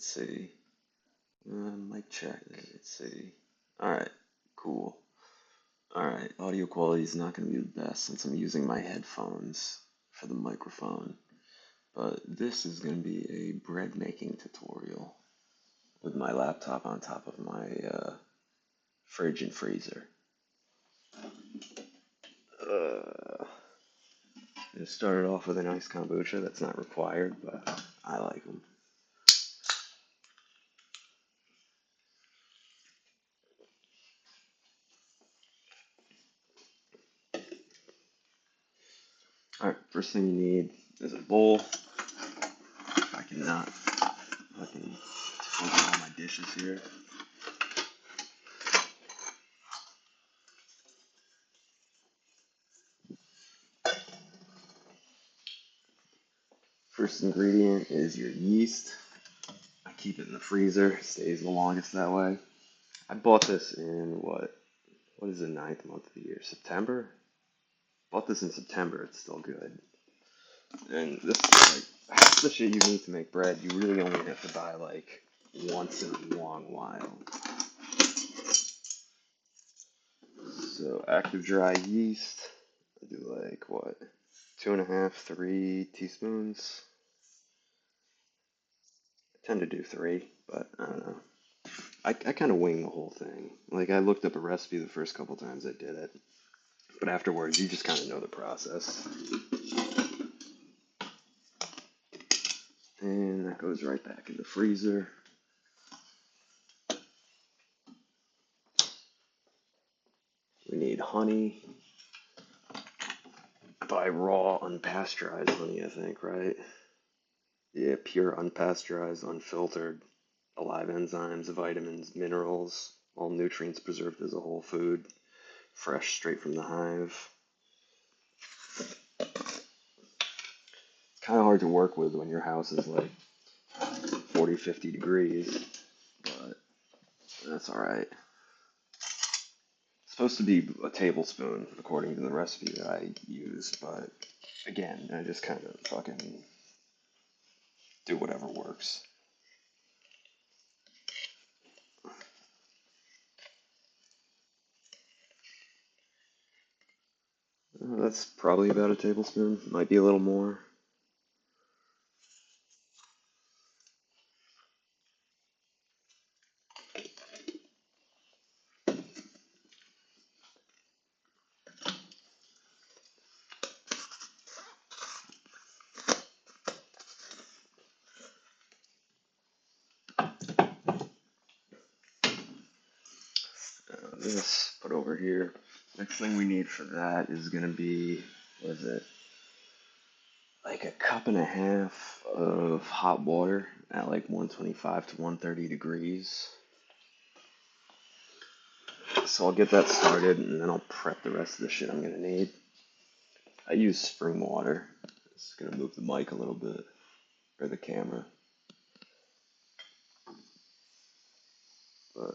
Let's see. Mic check. Let's see. Alright, cool. Alright, audio quality is not going to be the best since I'm using my headphones for the microphone. But this is going to be a bread making tutorial with my laptop on top of my fridge and freezer. I started off with a nice kombucha that's not required, but I like them. Alright, first thing you need is a bowl. If I can not fucking open all my dishes here. First ingredient is your yeast. I keep it in the freezer, stays the longest that way. I bought this in what is the 9th month of the year? September? Bought this in September, it's still good. And this is like half the shit you need to make bread, you really only have to buy like once in a long while. So active dry yeast, I do like what? 2.5, 3 teaspoons. I tend to do 3, but I don't know. I kind of wing the whole thing. Like, I looked up a recipe the first couple times I did it, but afterwards, you just kind of know the process. And that goes right back in the freezer. We need honey. Buy raw, unpasteurized honey, I think, right? Yeah, pure, unpasteurized, unfiltered, alive enzymes, vitamins, minerals, all nutrients preserved as a whole food, fresh straight from the hive. Kind of hard to work with when your house is like 40, 50 degrees, but that's alright. It's supposed to be a tablespoon according to the recipe that I use, but again, I just kind of fucking do whatever works. That's probably about a tablespoon, might be a little more. This put over here. Next thing we need for that is gonna be, what is it? Like a cup and a half of hot water at like 125 to 130 degrees. So I'll get that started and then I'll prep the rest of the shit I'm gonna need. I use spring water. It's gonna move the mic a little bit, or the camera. But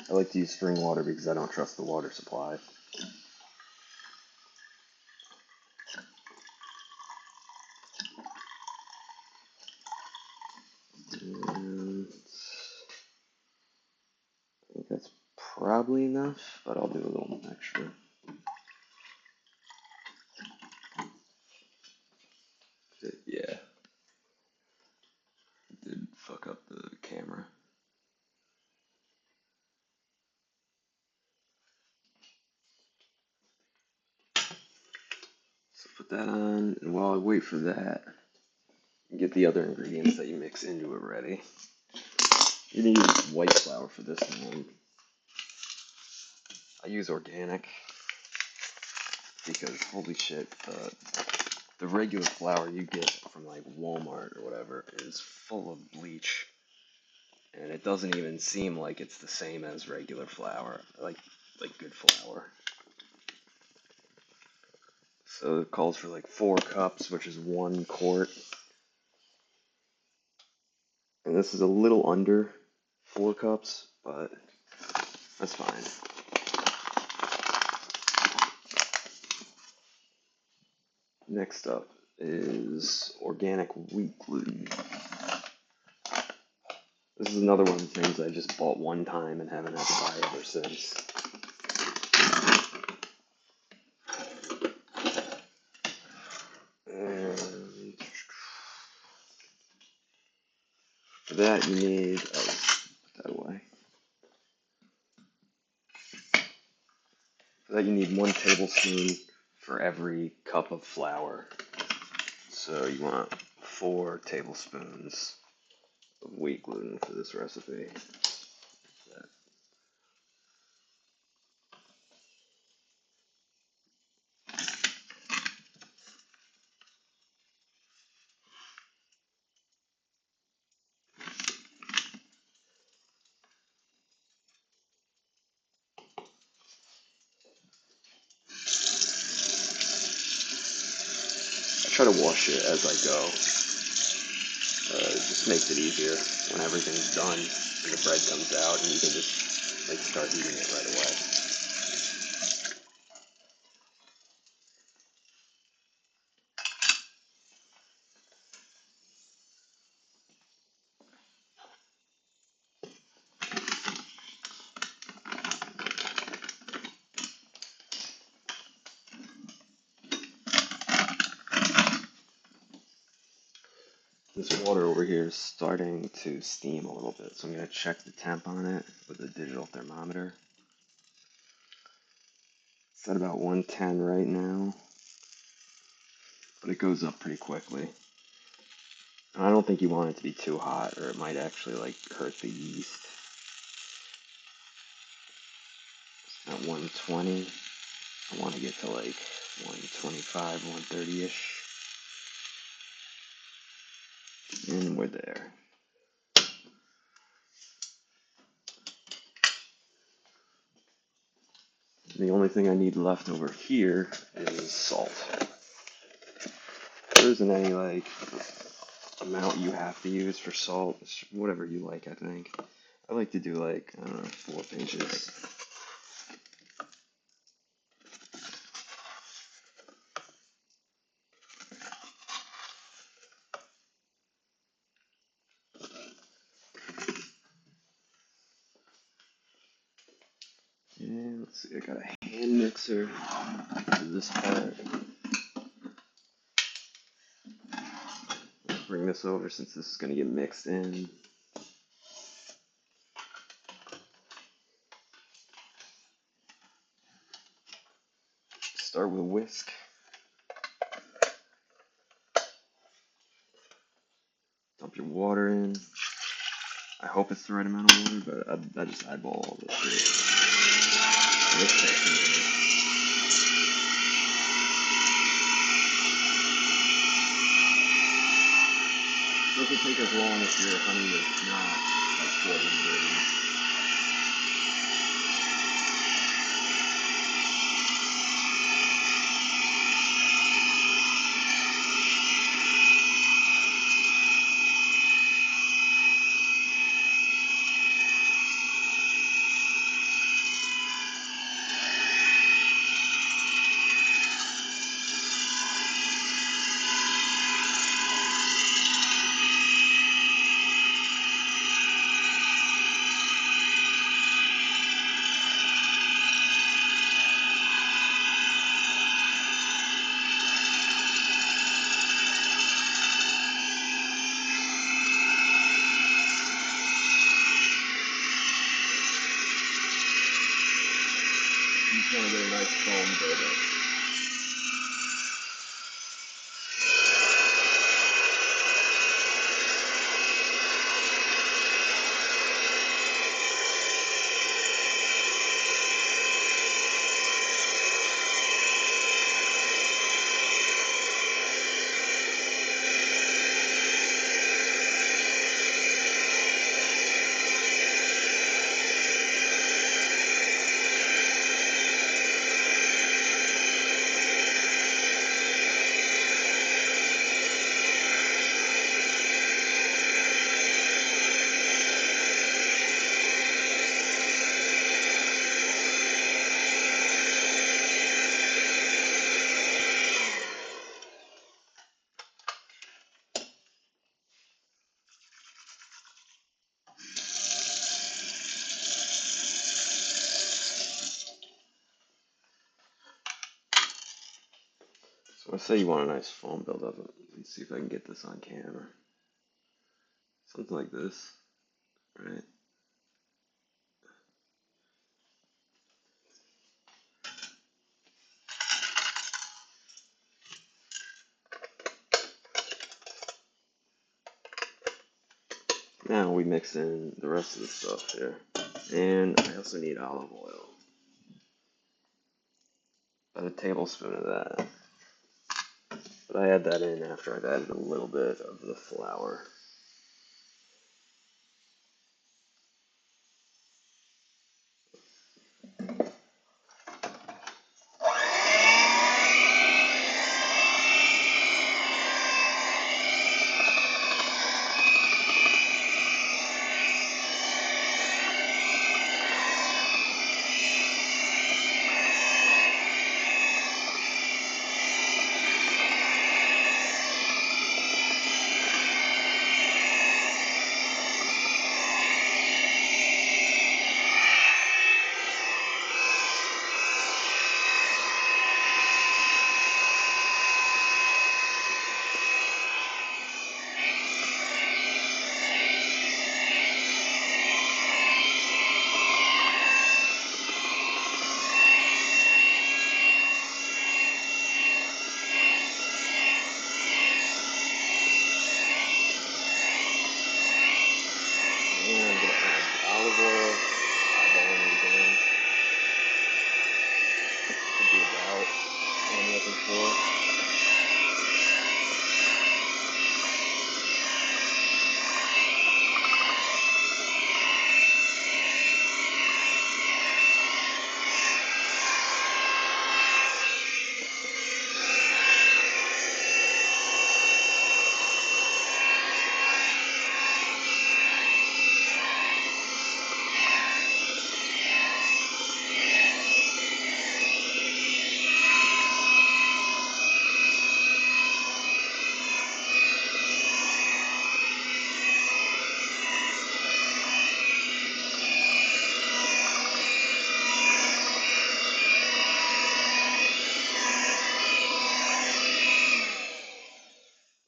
I like to use spring water because I don't trust the water supply. And I think that's probably enough, but I'll do a little extra. Yeah, did fuck up the camera. So put that on, and while I wait for that, get the other ingredients that you mix into it ready. You're gonna use white flour for this one. I use organic because holy shit, the regular flour you get from like Walmart or whatever is full of bleach, and it doesn't even seem like it's the same as regular flour, like good flour. So it calls for like 4 cups, which is 1 quart, and this is a little under 4 cups, but that's fine. Next up is organic wheat gluten. This is another one of the things I just bought one time and haven't had to buy ever since. And for that you need, put that away. For that you need 1 tablespoon for every cup of flour. So you want 4 tablespoons of wheat gluten for this recipe. I try to wash it as I go. It just makes it easier when everything's done and the bread comes out and you can just like start eating it right away. This water over here is starting to steam a little bit, so I'm going to check the temp on it with a digital thermometer. It's at about 110 right now, but it goes up pretty quickly. And I don't think you want it to be too hot, or it might actually like hurt the yeast. At 120, I want to get to like 125, 130-ish, and we're there. The only thing I need left over here is salt. There isn't any like amount you have to use for salt. It's whatever you like, I think. I like to do like, I don't know, 4 pinches. And let's see, I got a hand mixer for this part. Let's bring this over since this is going to get mixed in. Start with a whisk. Dump your water in. I hope it's the right amount of water, but I just eyeball all this shit. Doesn't take as long if your honey is not like boiling dirty. You just want to get a nice foam buildup. Let's say you want a nice foam buildup. Let's see if I can get this on camera. Something like this, right? Now we mix in the rest of the stuff here. And I also need olive oil. About a tablespoon of that. But I add that in after I've added a little bit of the flour. And I'm going to add the olive oil, eyeballing it again. Should be about what I'm looking for.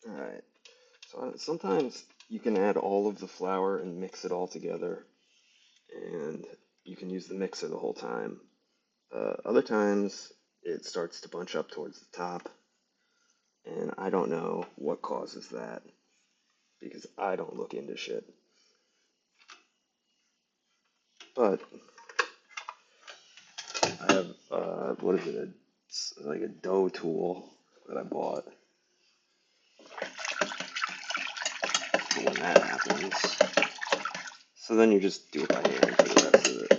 Alright, so sometimes you can add all of the flour and mix it all together, and you can use the mixer the whole time. Other times it starts to bunch up towards the top, and I don't know what causes that because I don't look into shit. But I have, what is it, like a dough tool that I bought for when that happens. So then you just do it by hand for the rest of it.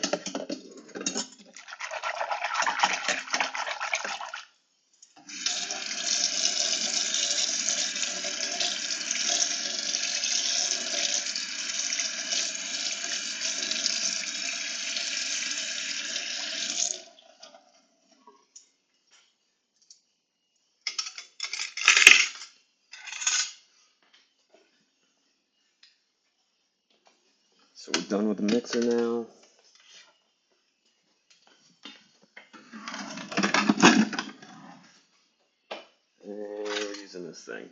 So we're done with the mixer now. And we're using this thing.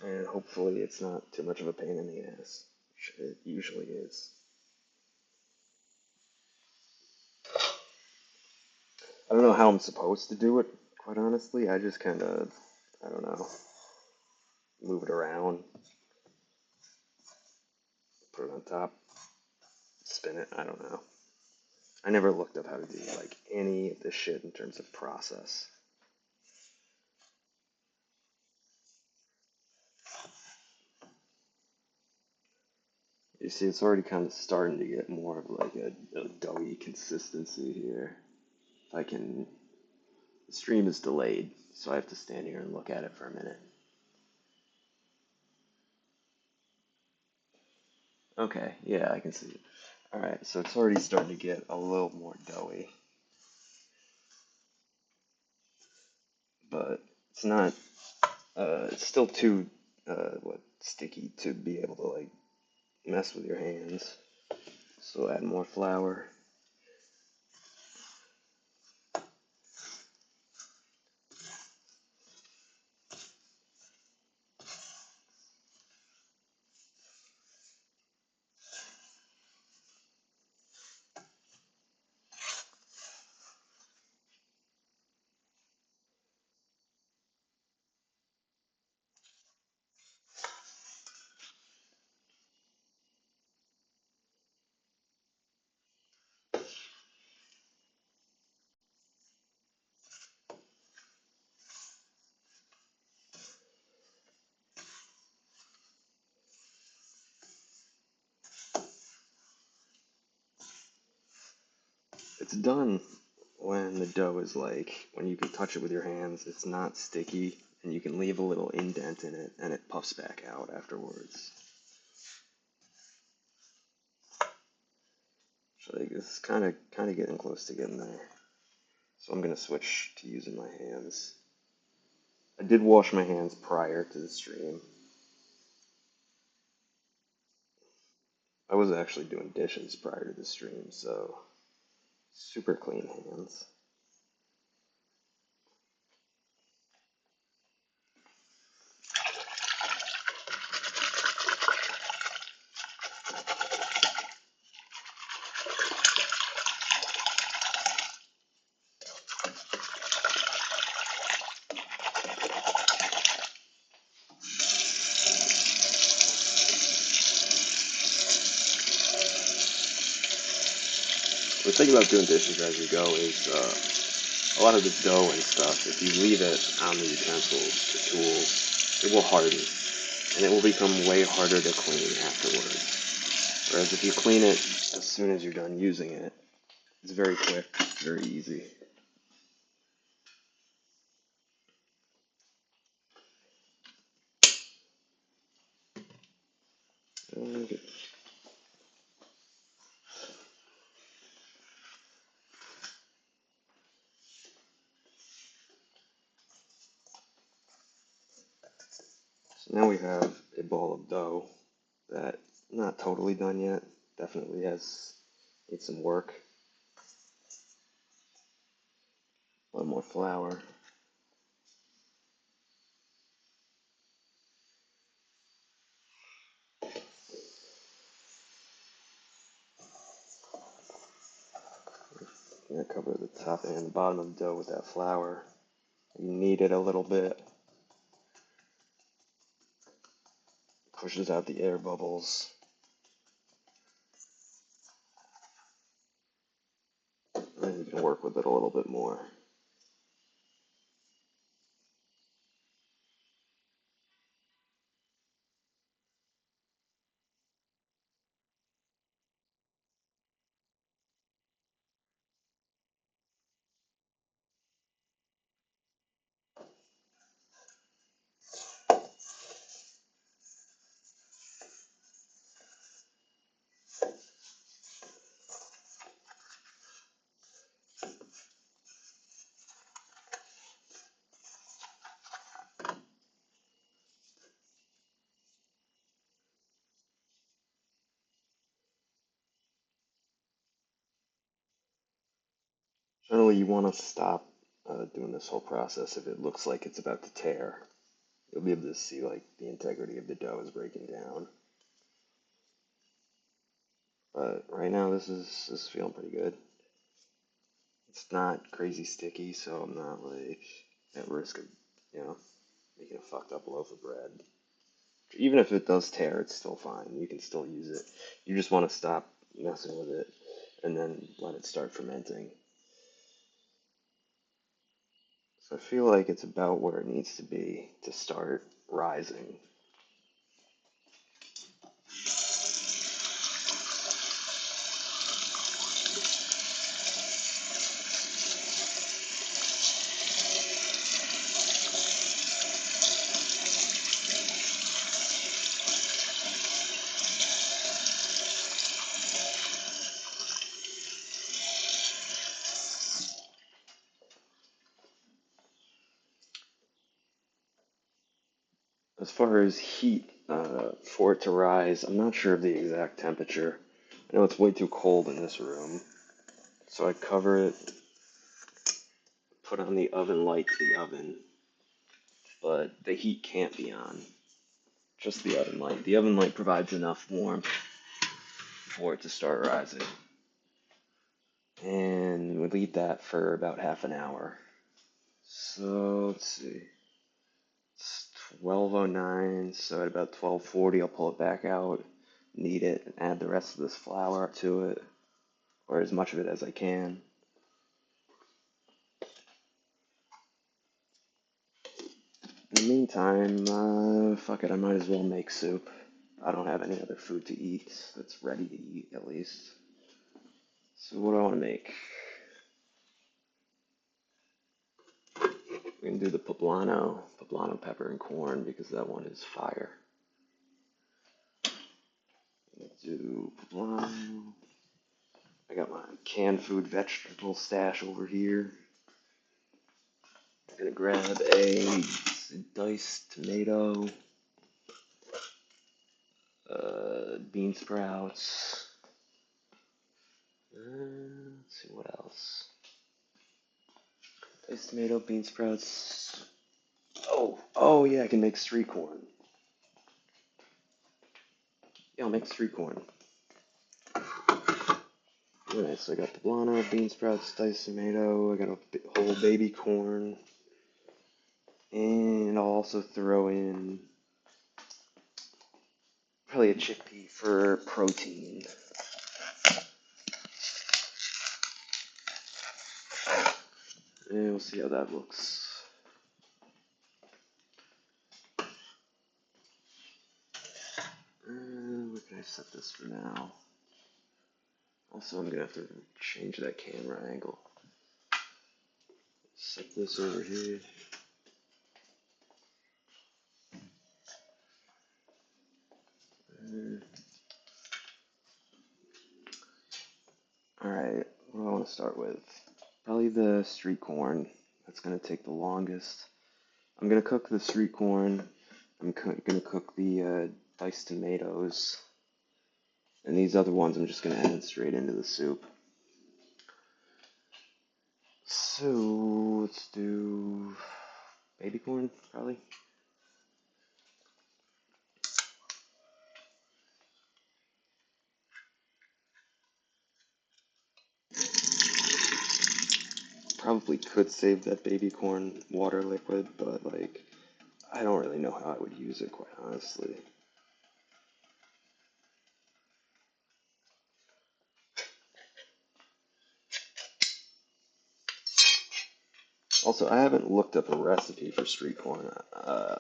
And hopefully it's not too much of a pain in the ass, which it usually is. I don't know how I'm supposed to do it, quite honestly. I just kind of, I don't know, move it around, put it on top, spin it, I don't know. I never looked up how to do like any of this shit in terms of process. You see, it's already kind of starting to get more of like a doughy consistency here. If I can, the stream is delayed, so I have to stand here and look at it for a minute. Okay, yeah, I can see it. Alright, so it's already starting to get a little more doughy. But it's not, it's still too, sticky to be able to like mess with your hands. So add more flour. It's done when the dough is like, when you can touch it with your hands, it's not sticky, and you can leave a little indent in it, and it puffs back out afterwards. So like, this is kind of getting close to getting there. So I'm gonna switch to using my hands. I did wash my hands prior to the stream. I was actually doing dishes prior to the stream, so super clean hands. The thing about doing dishes as you go is a lot of this dough and stuff, if you leave it on the utensils or tools, it will harden, and it will become way harder to clean afterwards. Whereas if you clean it as soon as you're done using it, it's very quick, very easy. Okay. So now we have a ball of dough that not totally done yet, definitely needs some work. A little more flour. I'm gonna cover the top and the bottom of the dough with that flour. You knead it a little bit. Pushes out the air bubbles. And you can work with it a little bit more. Generally, you want to stop doing this whole process if it looks like it's about to tear. You'll be able to see like the integrity of the dough is breaking down. But right now, this is feeling pretty good. It's not crazy sticky, so I'm not like at risk of you know making a fucked up loaf of bread. Even if it does tear, it's still fine. You can still use it. You just want to stop messing with it and then let it start fermenting. So I feel like it's about where it needs to be to start rising. As far as heat for it to rise, I'm not sure of the exact temperature. I know it's way too cold in this room, so I cover it, put on the oven light to the oven, but the heat can't be on. Just the oven light. The oven light provides enough warmth for it to start rising. And we leave that for about half an hour. So let's see. It's 12:09, so at about 12:40 I'll pull it back out, knead it, and add the rest of this flour to it, or as much of it as I can. In the meantime, fuck it, I might as well make soup. I don't have any other food to eat that's ready to eat, at least. So what do I want to make? We're gonna do the poblano pepper and corn because that one is fire. Let's do poblano. I got my canned food vegetable stash over here. I'm gonna grab a diced tomato, bean sprouts. Let's see what else. Diced tomato, bean sprouts. Oh yeah, I can make street corn. Yeah, I'll make street corn. Alright, so I got poblano, bean sprouts, diced tomato. I got a whole baby corn, and I'll also throw in probably a chickpea for protein. And we'll see how that looks. Where can I set this for now? Also, I'm gonna have to change that camera angle. Set this over here. Alright, what do I want to start with? Probably the street corn. That's gonna take the longest. I'm gonna cook the street corn. I'm gonna cook the diced tomatoes. And these other ones I'm just gonna add straight into the soup. So, let's do baby corn, probably. Probably could save that baby corn water liquid, but like, I don't really know how I would use it, quite honestly. Also, I haven't looked up a recipe for street corn.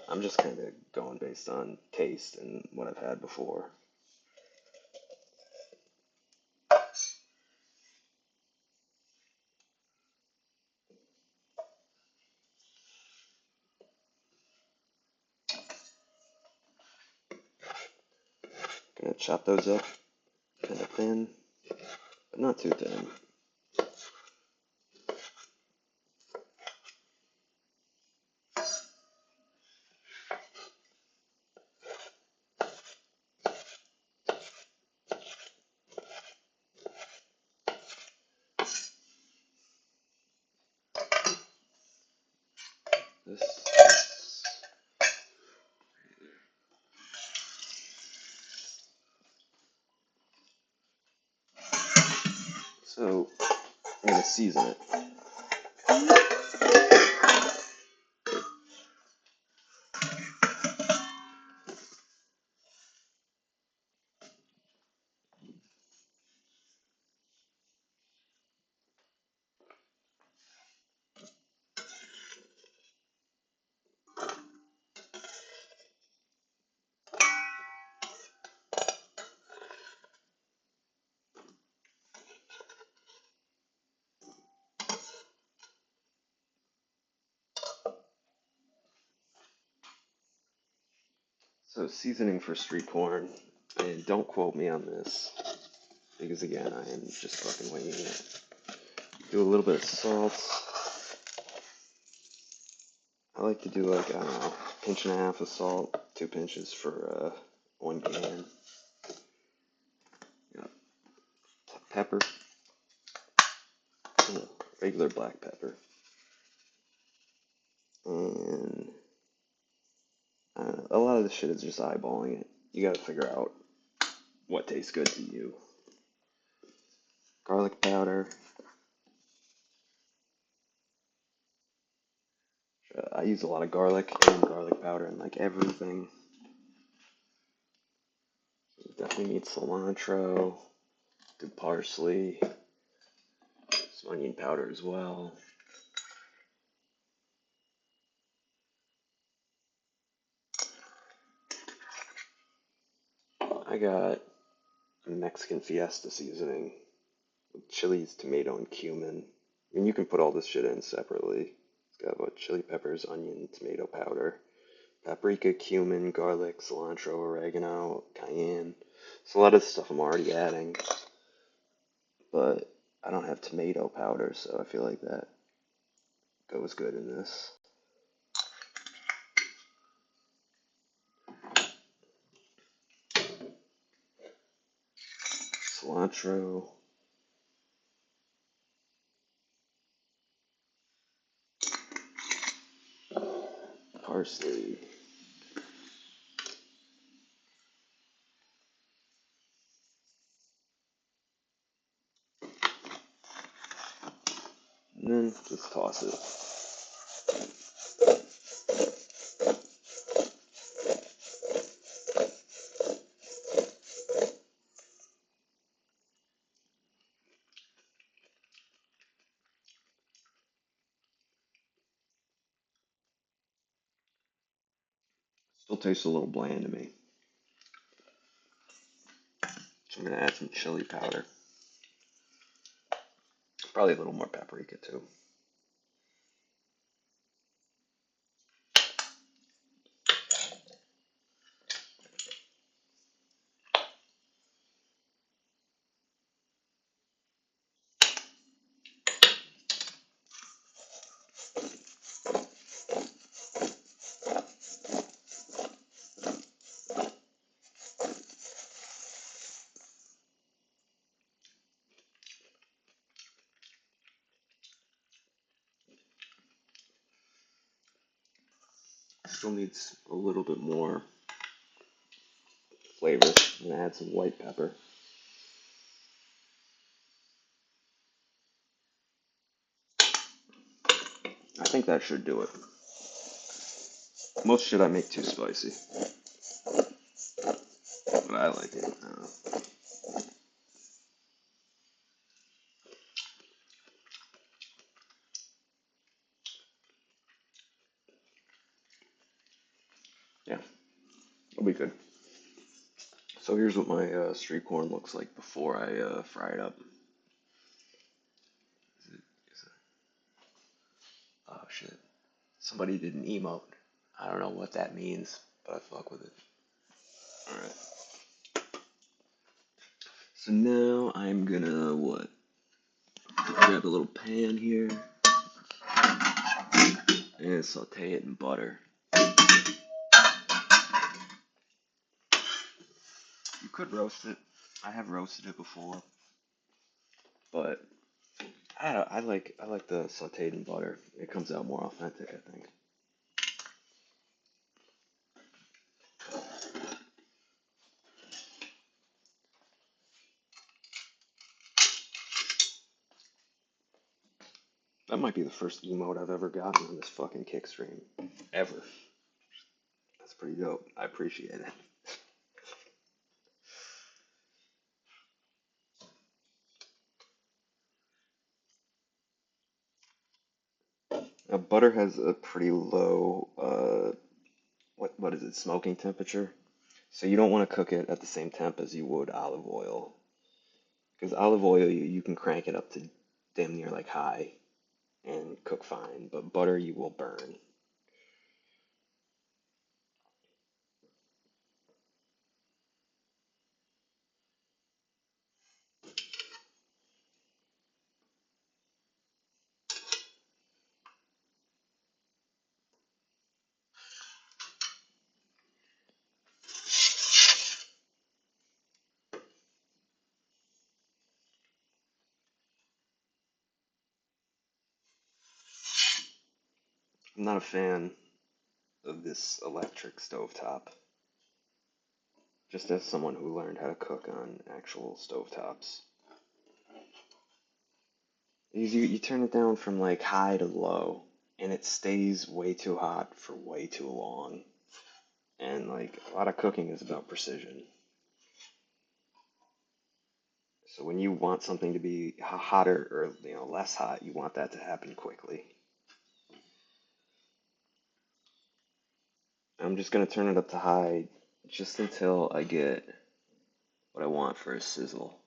I'm just kind of going based on taste and what I've had before. Gonna chop those up kind of thin, but not too thin. This. So, I'm gonna season it. So, seasoning for street corn, and don't quote me on this, because again, I am just fucking winging it. Do a little bit of salt. I like to do like, I don't know, pinch and a half of salt, 2 pinches for 1 can. Got pepper, regular black pepper, and a lot of the shit is just eyeballing it. You gotta figure out what tastes good to you. Garlic powder. I use a lot of garlic and garlic powder in like everything. Definitely need cilantro, do parsley, some onion powder as well. I got a Mexican Fiesta seasoning with chilies, tomato, and cumin. I mean, you can put all this shit in separately. Got what? Chili peppers, onion, tomato powder, paprika, cumin, garlic, cilantro, oregano, cayenne. So a lot of stuff I'm already adding, but I don't have tomato powder, so I feel like that goes good in this. Cilantro, parsley, and then just toss it. Still tastes a little bland to me. So I'm gonna add some chili powder. Probably a little more paprika too. Still needs a little bit more flavor. I'm gonna add some white pepper. I think that should do it. Most shit I make too spicy, but I like it. Yeah, it'll be good. So here's what my street corn looks like before I fry it up. Oh shit! Somebody did an emote. I don't know what that means, but I fuck with it. All right. So now I'm gonna what? Grab a little pan here and saute it in butter. You could roast it. I have roasted it before, but I like the sauteed in butter. It comes out more authentic, I think. That might be the first emote I've ever gotten on this fucking kick stream. Ever. That's pretty dope. I appreciate it. Now, butter has a pretty low, what is it, smoking temperature? So you don't want to cook it at the same temp as you would olive oil. Because olive oil, you can crank it up to damn near like high and cook fine, but butter you will burn. I'm not a fan of this electric stovetop. Just as someone who learned how to cook on actual stovetops. You turn it down from like high to low, and it stays way too hot for way too long. And like a lot of cooking is about precision. So when you want something to be hotter or less hot, you want that to happen quickly. I'm just gonna turn it up to high just until I get what I want for a sizzle.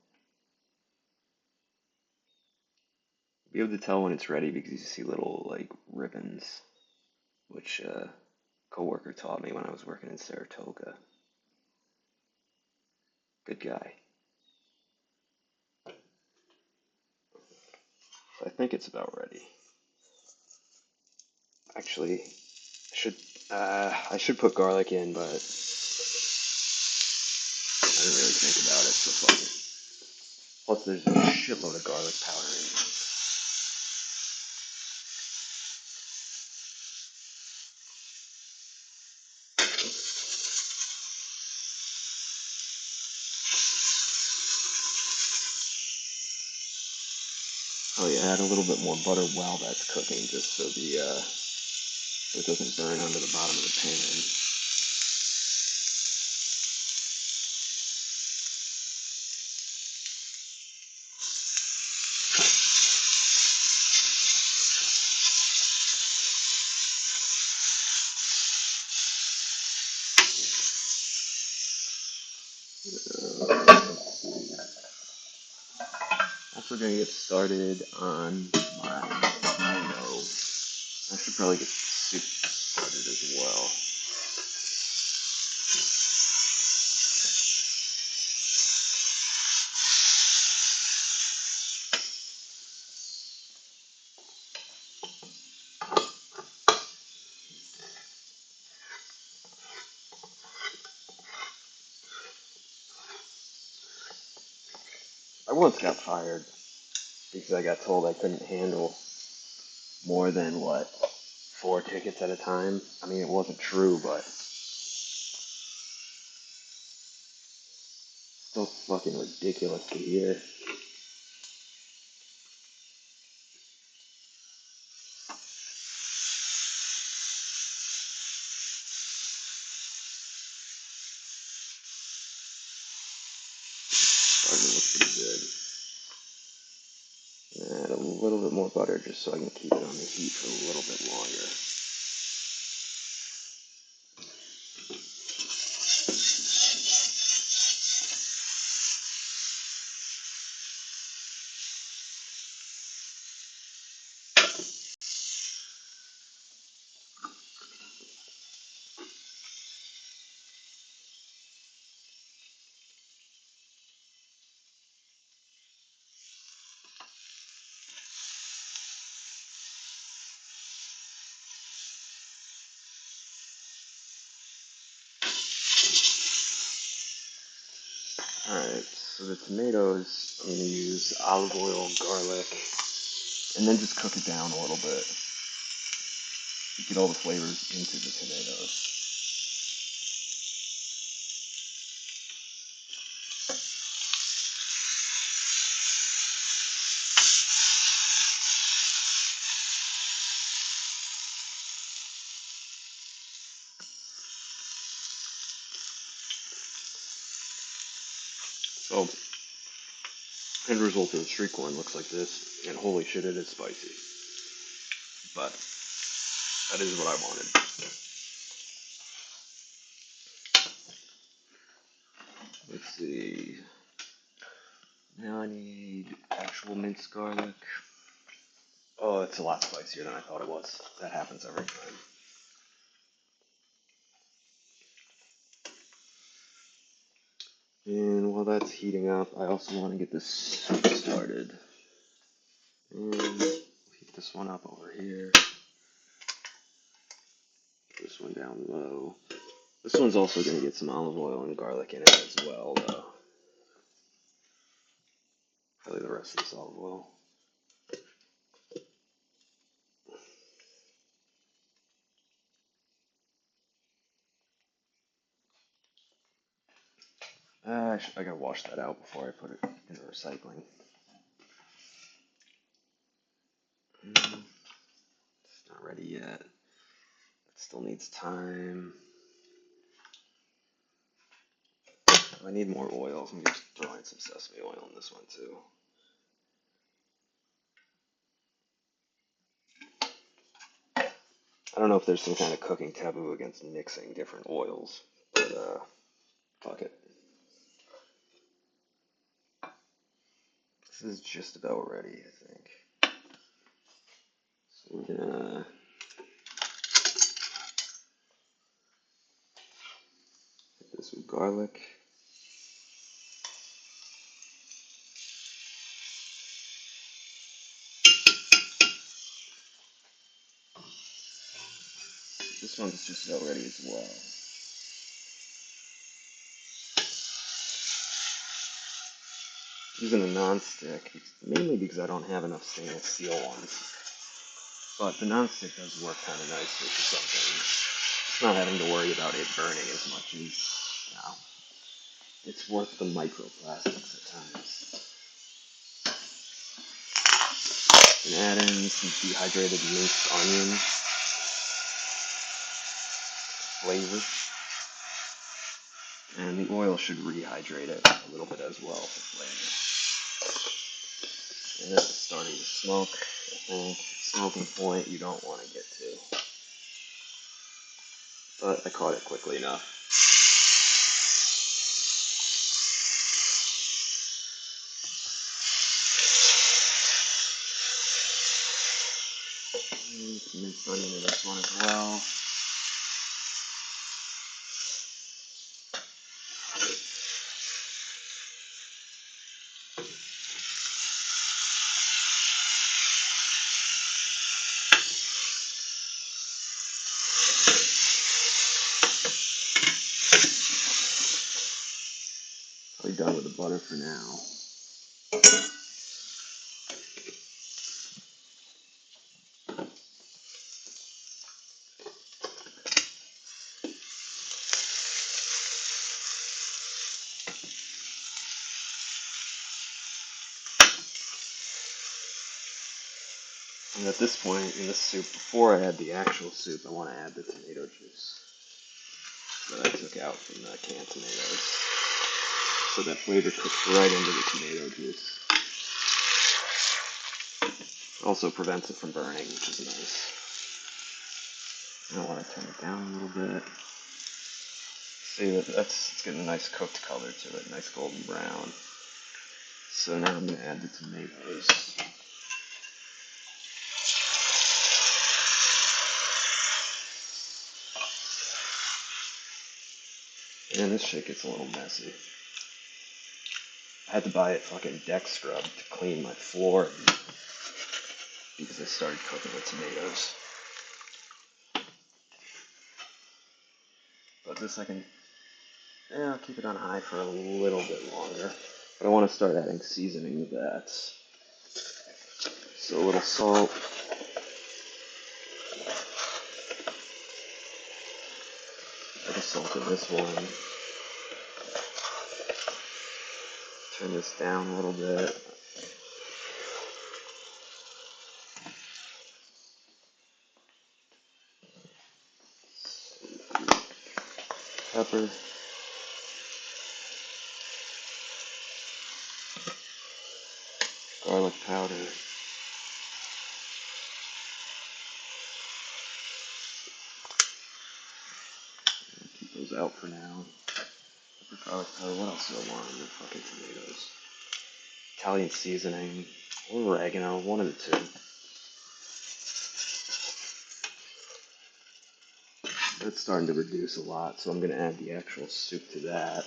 Be able to tell when it's ready because you see little like ribbons, which coworker taught me when I was working in Saratoga. Good guy. So I think it's about ready. Actually, I should put garlic in, but I didn't really think about it. So fuck it. Plus, there's a shitload of garlic powder in here. Oh yeah, add a little bit more butter while that's cooking, just so so it doesn't burn onto the bottom of the pan. Also gonna get started on my tomato. I should probably get soup started as well. I once got fired because I got told I couldn't handle more than what, 4 tickets at a time. I mean, it wasn't true, but still fucking ridiculous to hear. Starting to look pretty good. Add a little bit more butter just so I can keep it on the heat for a little bit longer. Alright, so the tomatoes, I'm going to use olive oil, garlic, and then just cook it down a little bit. Get all the flavors into the tomatoes. So, end result of the street corn looks like this, and holy shit, it is spicy. But that is what I wanted. Let's see. Now I need actual minced garlic. Oh, it's a lot spicier than I thought it was. That happens every time. And while that's heating up, I also want to get this soup started. And heat this one up over here. This one down low. This one's also going to get some olive oil and garlic in it as well, though. Probably the rest of this olive oil. I gotta wash that out before I put it in the recycling. It's not ready yet. It still needs time. I need more oil. I'm just throwing some sesame oil in this one too. I don't know if there's some kind of cooking taboo against mixing different oils, but fuck it. This is just about ready, I think. We're gonna hit this with garlic. This one's just about ready as well. Using a non-stick, mainly because I don't have enough stainless steel ones. But the non-stick does work kind of nicely for some things. It's not having to worry about it burning as much as, you know, it's worth the microplastics at times. And add in some dehydrated minced onion flavor. And the oil should rehydrate it a little bit as well for flavor. And it's starting to smoke, I think. Smoking point you don't want to get to. But I caught it quickly enough. Some minced onion in this one as well. Probably done with the butter for now. And at this point in the soup, before I add the actual soup, I want to add the tomato juice that I took out from the canned tomatoes. So that flavor cooks right into the tomato juice. Also prevents it from burning, which is nice. I want to turn it down a little bit. See that it's getting a nice cooked color to it, nice golden brown. So now I'm going to add the tomatoes. And this shit gets a little messy. I had to buy a fucking deck scrub to clean my floor because I started cooking with tomatoes. But this I can, I'll keep it on high for a little bit longer. But I want to start adding seasoning to that. So a little salt. Add the salt in this one. Turn this down a little bit. Pepper. Garlic powder. Keep those out for now. Pepper, garlic powder. What else do I want in the fucking tomatoes? Italian seasoning. Or oregano. One of the two. It's starting to reduce a lot, so I'm going to add the actual soup to that.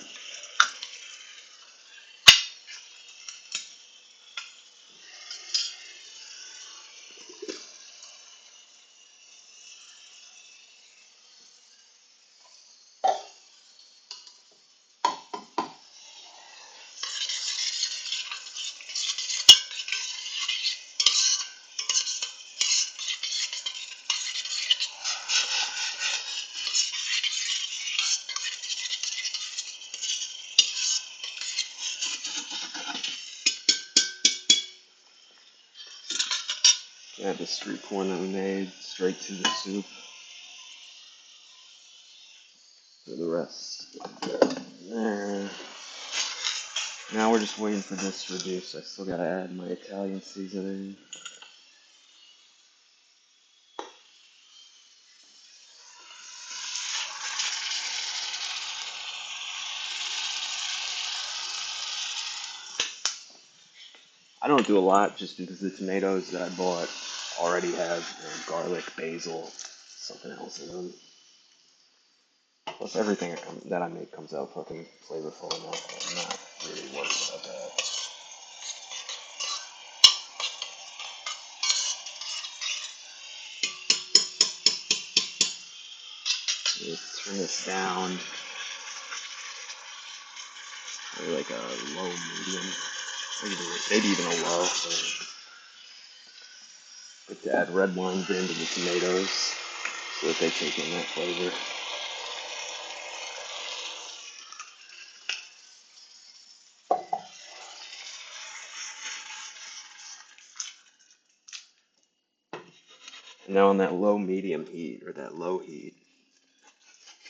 Add the street corn that we made straight to the soup. For the rest. There. Now we're just waiting for this to reduce. I still gotta add my Italian seasoning. I don't do a lot just because the tomatoes that I bought already have garlic, basil, something else in them. Plus, everything that I make comes out fucking flavorful enough. I'm not really worried about that. Let's turn this down to like a low medium, maybe even a low. So good to add red wine into the tomatoes so that they take in that flavor. And now on that low medium heat or that low heat,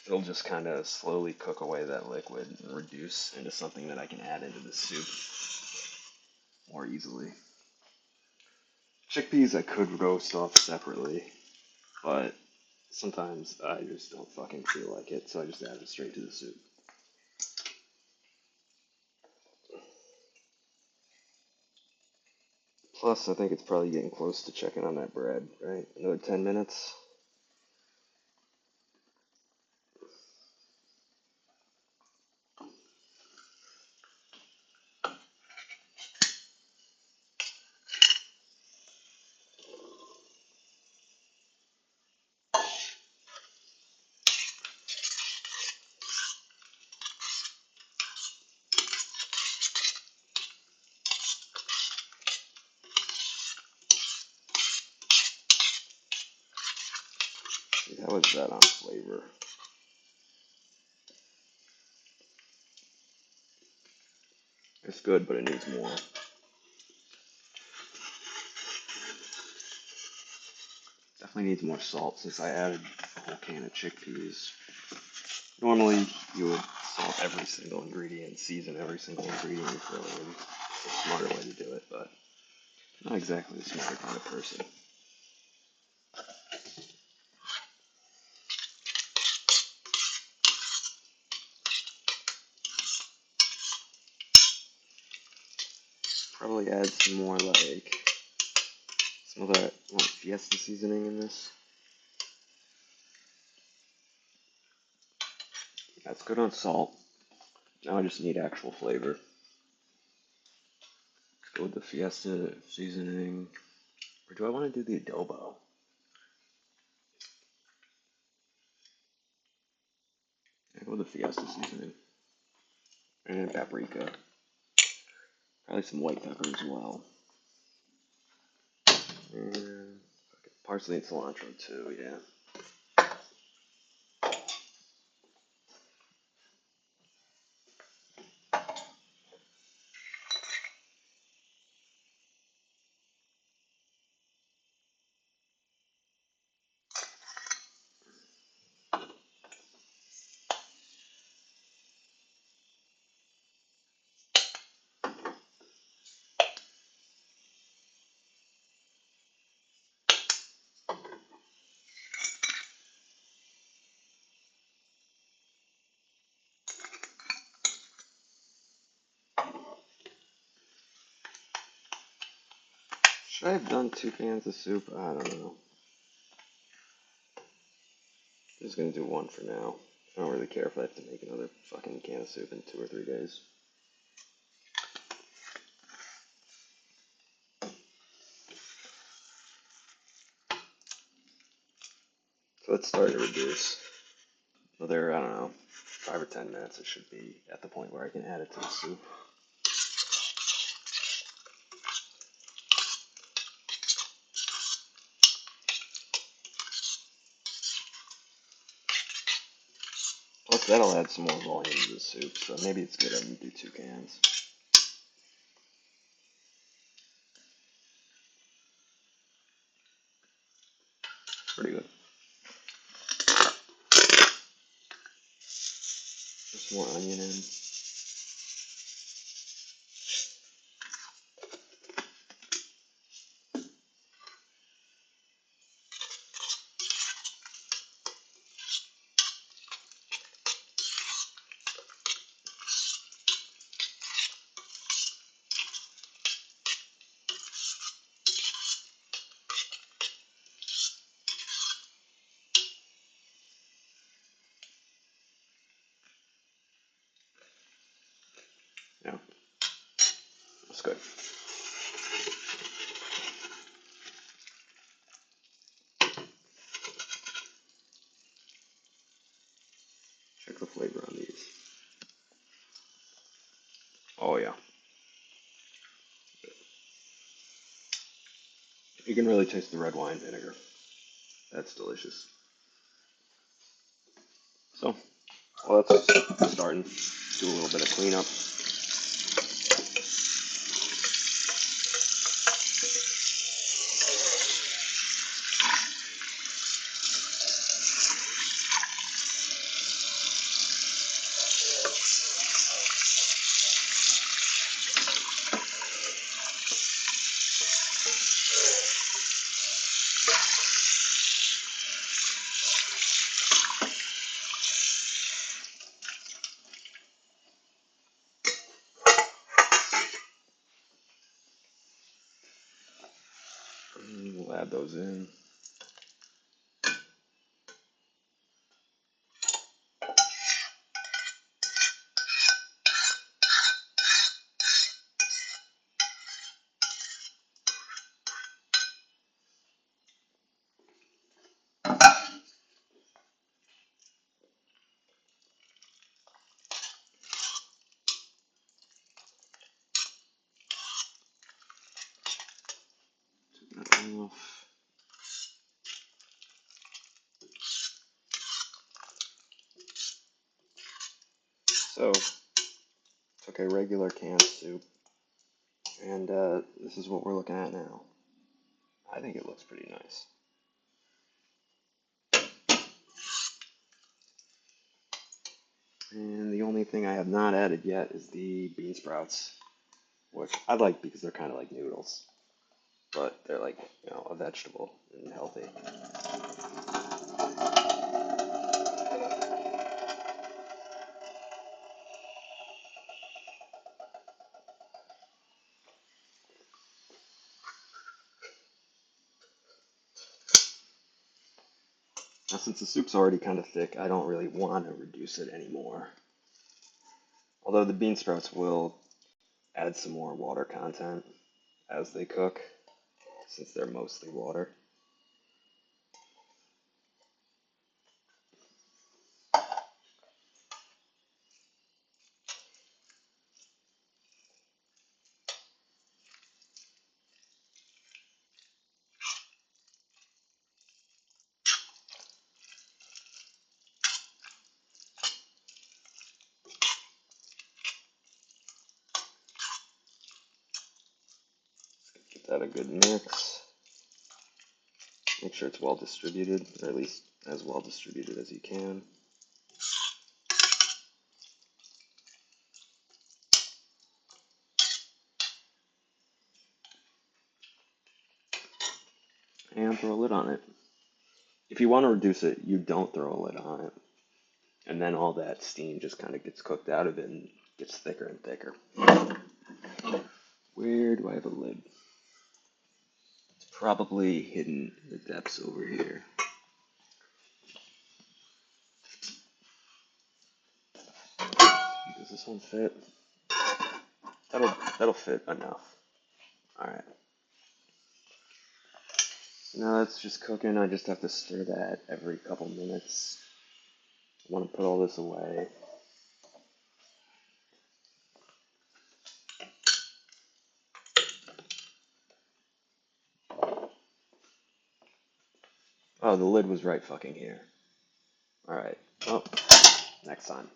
it'll just kind of slowly cook away that liquid and reduce into something that I can add into the soup more easily. Chickpeas I could roast off separately, but sometimes I just don't fucking feel like it, so I just add it straight to the soup. Plus, I think it's probably getting close to checking on that bread, right? Another 10 minutes. See, how is that on flavor? It's good, but it needs more. Definitely needs more salt since I added a whole can of chickpeas. Normally, you would salt every single ingredient, season every single ingredient you throw in. It's a smarter way to do it, but not exactly the smarter kind of person. Probably add some more like some of that Fiesta seasoning in this. That's good on salt. Now I just need actual flavor. Let's go with the Fiesta seasoning. Or do I want to do the adobo? I go with the Fiesta seasoning. And paprika. Probably some white pepper as well. And parsley and cilantro too, yeah. Should I have done 2 cans of soup? I don't know. I'm just gonna do 1 for now. I don't really care if I have to make another fucking can of soup in 2 or 3 days. So let's start to reduce. Another, I don't know, 5 or 10 minutes, it should be at the point where I can add it to the soup. Plus, that'll add some more volume to the soup, so maybe it's good I can do 2 cans. Pretty good. Just more onion in. good. Check the flavor on these. Oh yeah. You can really taste the red wine vinegar. That's delicious. So, well, that's starting. Do a little bit of cleanup. We'll add those in. Take that off. So, took a regular canned soup, and this is what we're looking at now. I think it looks pretty nice. And the only thing I have not added yet is the bean sprouts, which I like because they're kind of like noodles, but they're like, a vegetable and healthy. Now, since the soup's already kind of thick, I don't really want to reduce it anymore. Although the bean sprouts will add some more water content as they cook, since they're mostly water. Give that a good mix. Make sure it's well distributed, or at least as well distributed as you can. And throw a lid on it. If you want to reduce it, you don't throw a lid on it. And then all that steam just kind of gets cooked out of it and gets thicker and thicker. Where do I have a lid? It's probably hidden in the depths over here. Does this one fit? That'll fit enough. Alright. So now that's just cooking. I just have to stir that every couple minutes. I want to put all this away. Oh, the lid was right fucking here. Alright. Well, next time.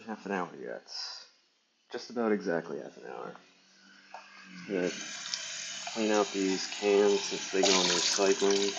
half an hour yet. Just about exactly half an hour. Gonna clean out these cans since they go into recycling.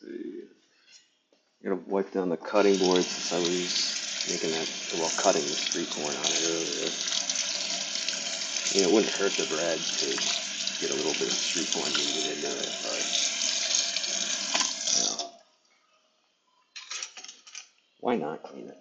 See. I'm gonna wipe down the cutting board since I was making that, well, cutting the street corn on it earlier. It wouldn't hurt the bread to get a little bit of street corn kneaded into it, but, why not clean it?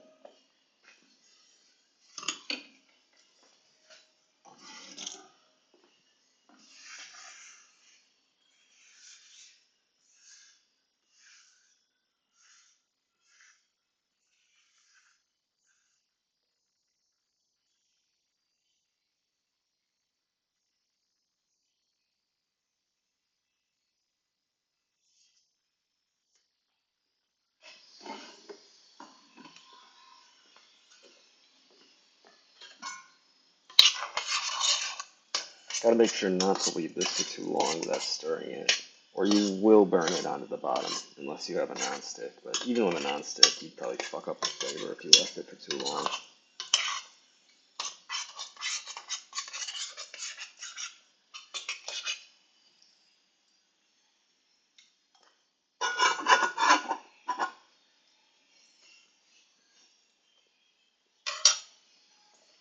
Gotta make sure not to leave this for too long without stirring it, or you will burn it onto the bottom, unless you have a nonstick. But even with a nonstick, you'd probably fuck up the flavor if you left it for too long.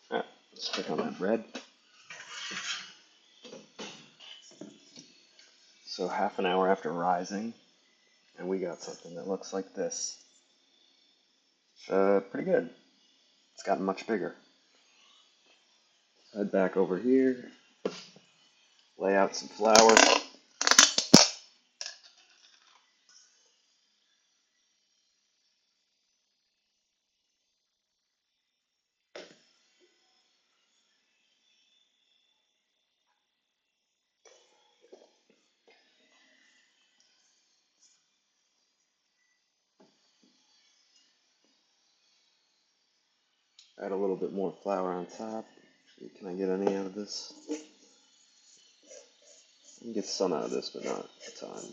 Alright, let's check on that bread. So half an hour after rising, and we got something that looks like this. It's pretty good. It's gotten much bigger. Head back over here, lay out some flour. Add a little bit more flour on top. Can I get any out of this? I can get some out of this, but not a ton.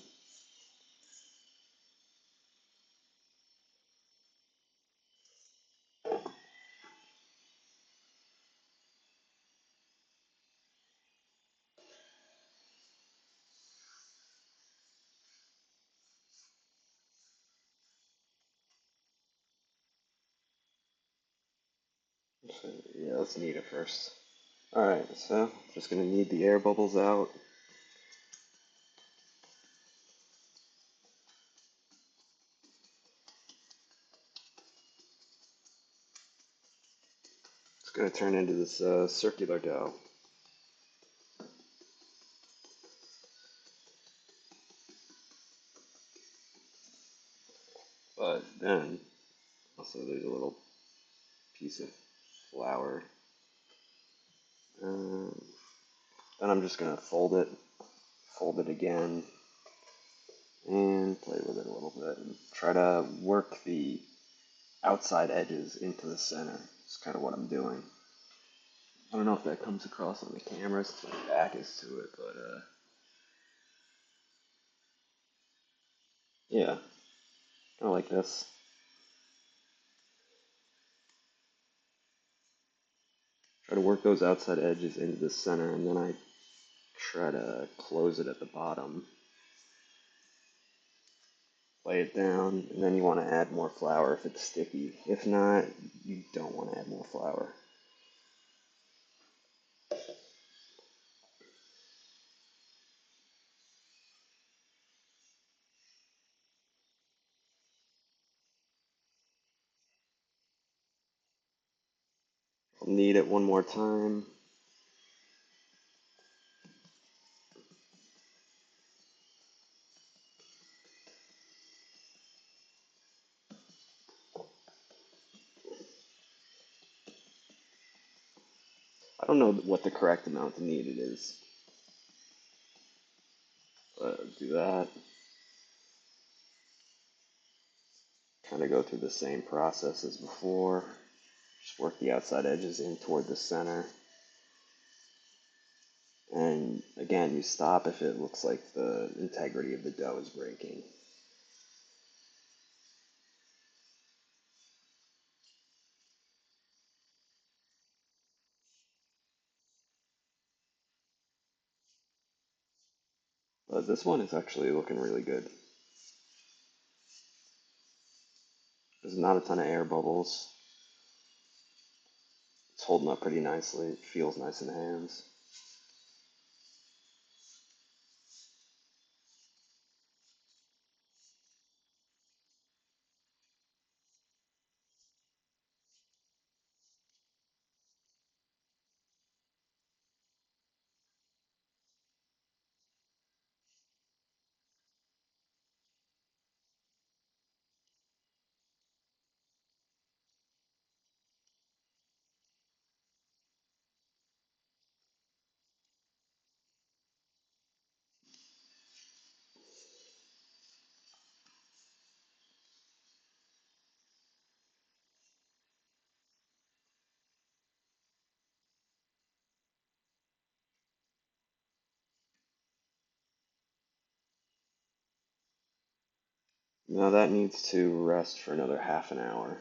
Yeah, let's knead it first. Alright, so just gonna knead the air bubbles out. It's gonna turn into this circular dough. But then, also there's a little piece of flour. Then I'm just gonna fold it again, and play with it a little bit, and try to work the outside edges into the center. It's kind of what I'm doing. I don't know if that comes across on the camera since my back is to it, but Yeah, kind of like this. Try to work those outside edges into the center, and then I try to close it at the bottom. Lay it down, and then you want to add more flour if it's sticky. If not, you don't want to add more flour. I'll knead it one more time. I don't know what the correct amount of kneaded is, but do that. Kind of go through the same process as before. Just work the outside edges in toward the center. And again, you stop if it looks like the integrity of the dough is breaking. But this one is actually looking really good. There's not a ton of air bubbles. It's holding up pretty nicely. It feels nice in the hands. Now that needs to rest for another half an hour.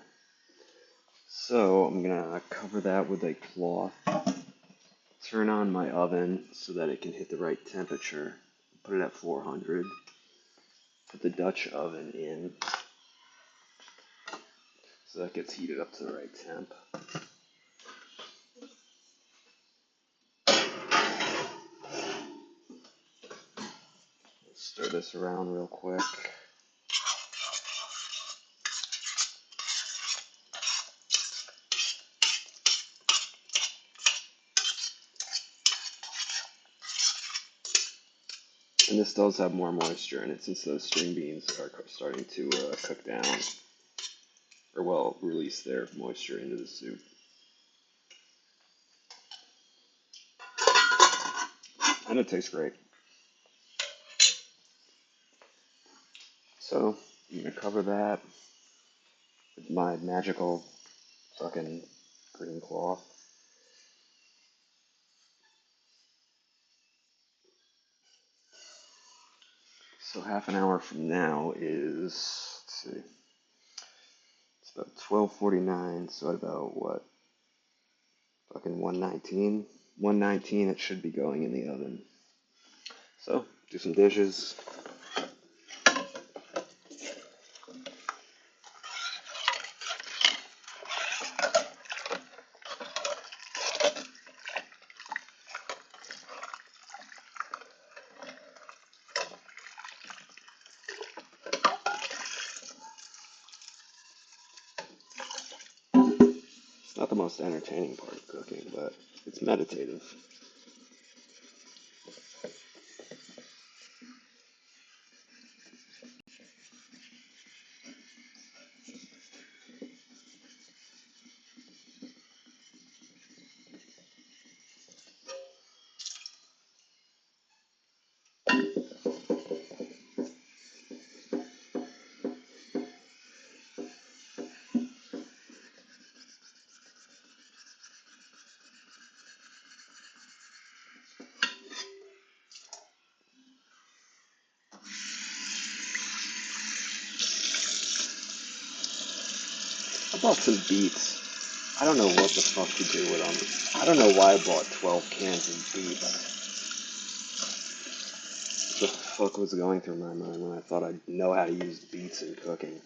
So I'm gonna cover that with a cloth, turn on my oven so that it can hit the right temperature, put it at 400, put the Dutch oven in so that gets heated up to the right temp. Stir this around real quick. And this does have more moisture in it since those string beans are starting to cook down, or well, release their moisture into the soup. And it tastes great. So I'm gonna cover that with my magical fucking green cloth. So half an hour from now is, let's see, it's about 12:49. So at about what, fucking 1:19. 1:19. It should be going in the oven. So do some dishes. It's not the most entertaining part of cooking, but it's meditative. bought some beets. I don't know what the fuck to do with them. I don't know why I bought 12 cans of beets. What the fuck was going through my mind when I thought I'd know how to use beets in cooking?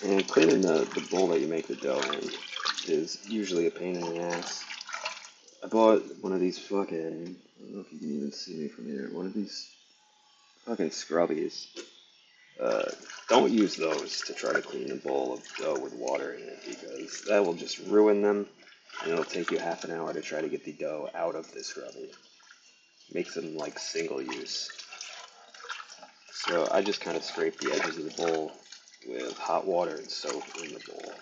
And cleaning the bowl that you make the dough in is usually a pain in the ass. I bought one of these fucking, I don't know if you can even see me from here, one of these fucking scrubbies. Uh, don't use those to try to clean a bowl of dough with water in it because that will just ruin them and it'll take you half an hour to try to get the dough out of the scrubby. Makes them like single use. So I just kind of scrape the edges of the bowl with hot water and soap in the bowl.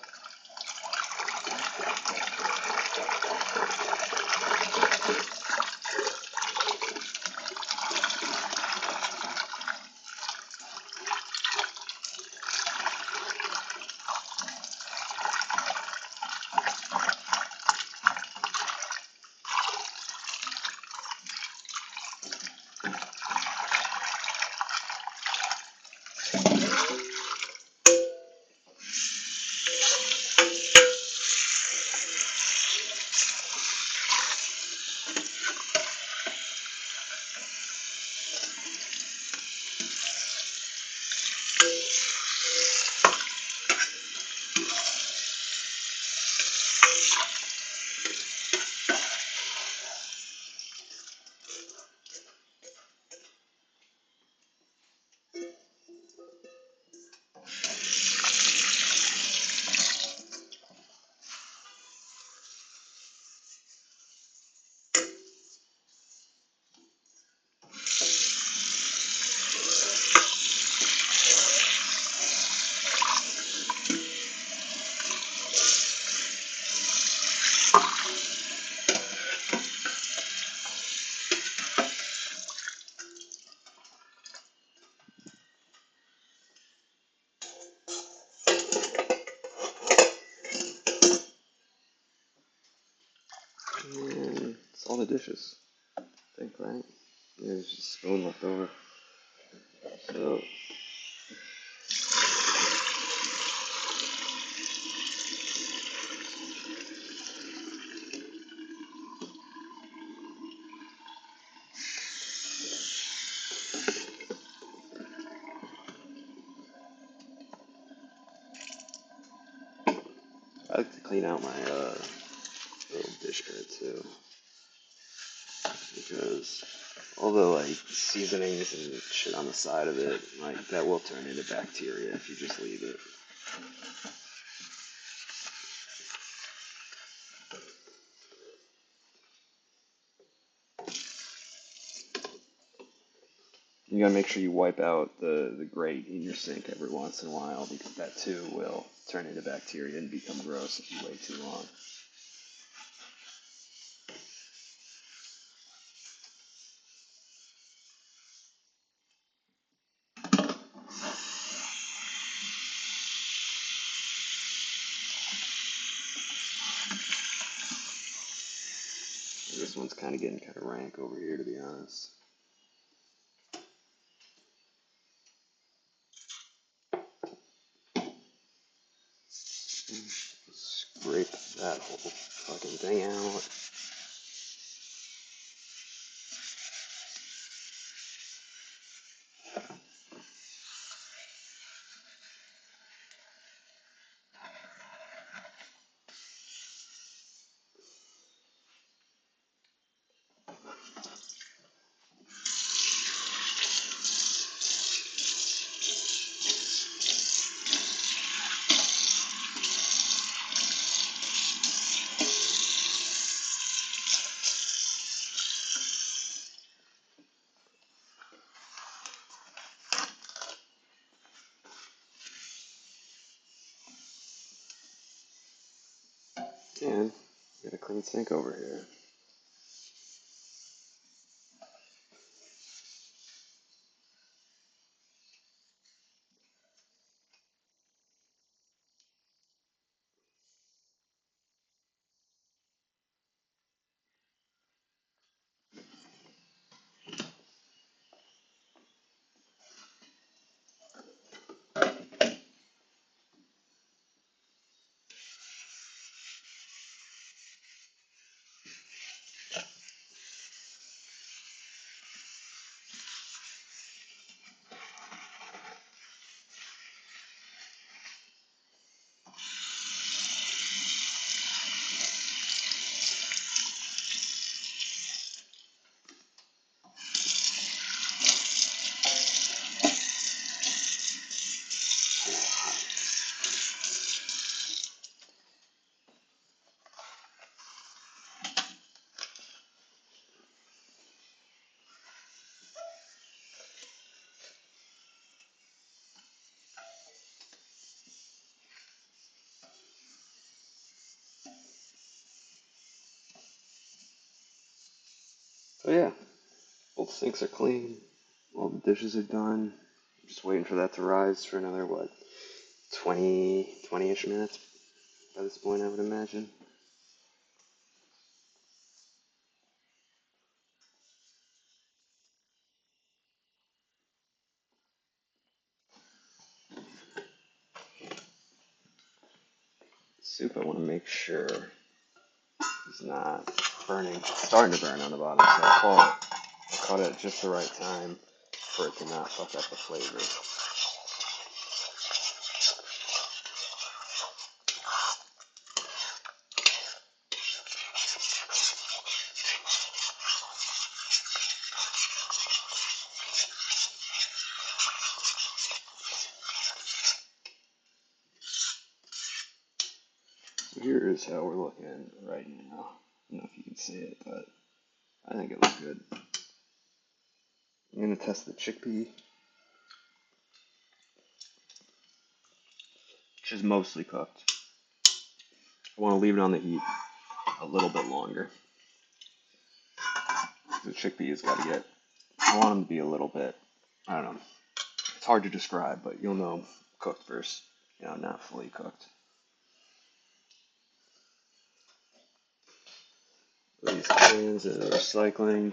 And it's all the dishes, I think, right? Yeah, there's just a spoon left over. So I like to clean out my little dish tray too, because all the like seasonings and shit on the side of it, like that will turn into bacteria if you just leave it. You gotta make sure you wipe out the grate in your sink every once in a while because that too will turn into bacteria and become gross if you wait too long. This one's kind of getting kind of rank over here, to be honest. Scrape that whole fucking thing out. And get a clean sink over here. So yeah, both sinks are clean. All the dishes are done. I'm just waiting for that to rise for another, what, 20-ish minutes by this point, I would imagine. Soup, I want to make sure it's not burning, starting to burn on the bottom, so I caught it at just the right time for it to not fuck up the flavor. So here is how we're looking right now. I don't know if you can see it, but I think it looks good. I'm going to test the chickpea, which is mostly cooked. I want to leave it on the heat a little bit longer. The chickpea has got to get, I want them to be a little bit, I don't know, it's hard to describe, but you'll know cooked versus, not fully cooked. These cans are recycling.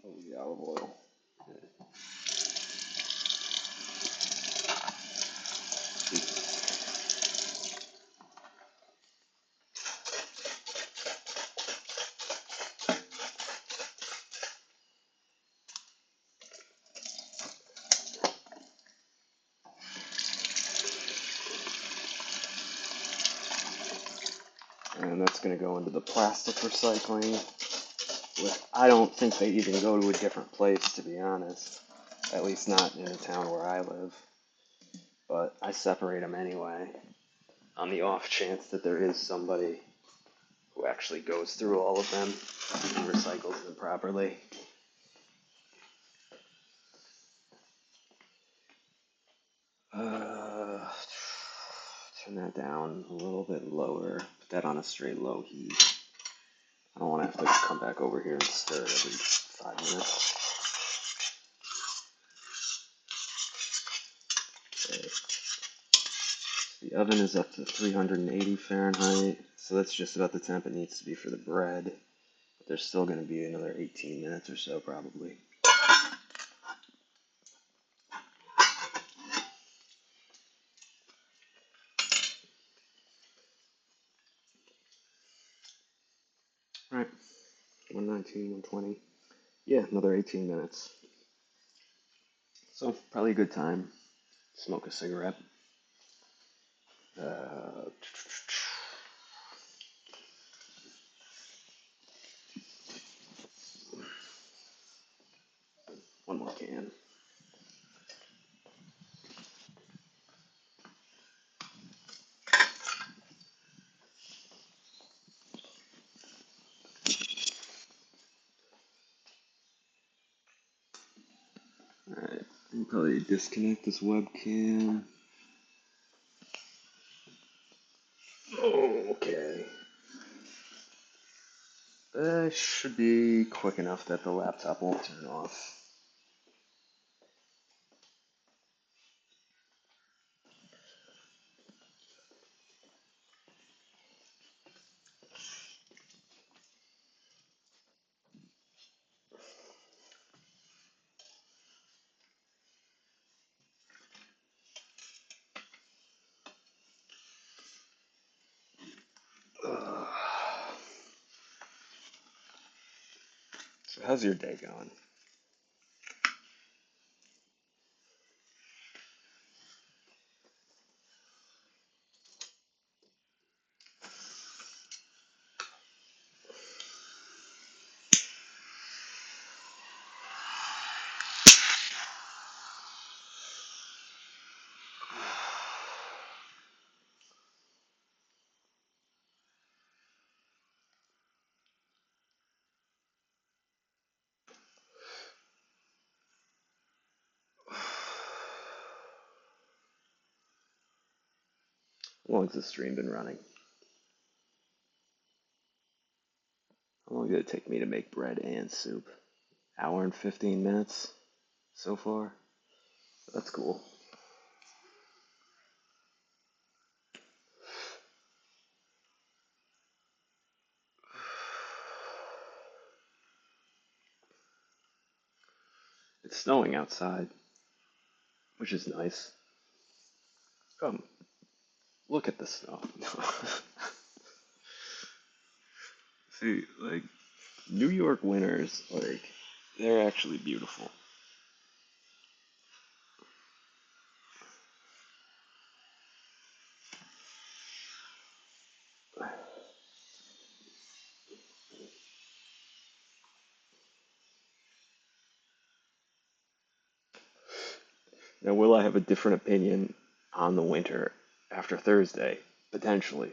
Oh, the olive oil. And that's going to go into the plastic recycling. I don't think they even go to a different place, to be honest. At least not in the town where I live. But I separate them anyway, on the off chance that there is somebody who actually goes through all of them and recycles them properly. Uh, Turn that down a little bit lower. Put that on a straight low heat. I don't want to have to come back over here and stir every 5 minutes. Okay. The oven is up to 380 Fahrenheit, so that's just about the temp it needs to be for the bread. But there's still going to be another 18 minutes or so, probably. All right, 119, 120. Yeah, another 18 minutes. So, probably a good time. Smoke a cigarette. Uh, One more can. Alright, I'll probably disconnect this webcam. Okay. That should be quick enough that the laptop won't turn off. Ugh. So how's your day going? How long has this stream been running? How long did it take me to make bread and soup? Hour and 15 minutes so far? That's cool. It's snowing outside, which is nice. Come, look at the snow. See, like, New York winters, like, they're actually beautiful. Now, will I have a different opinion on the winter after Thursday? Potentially.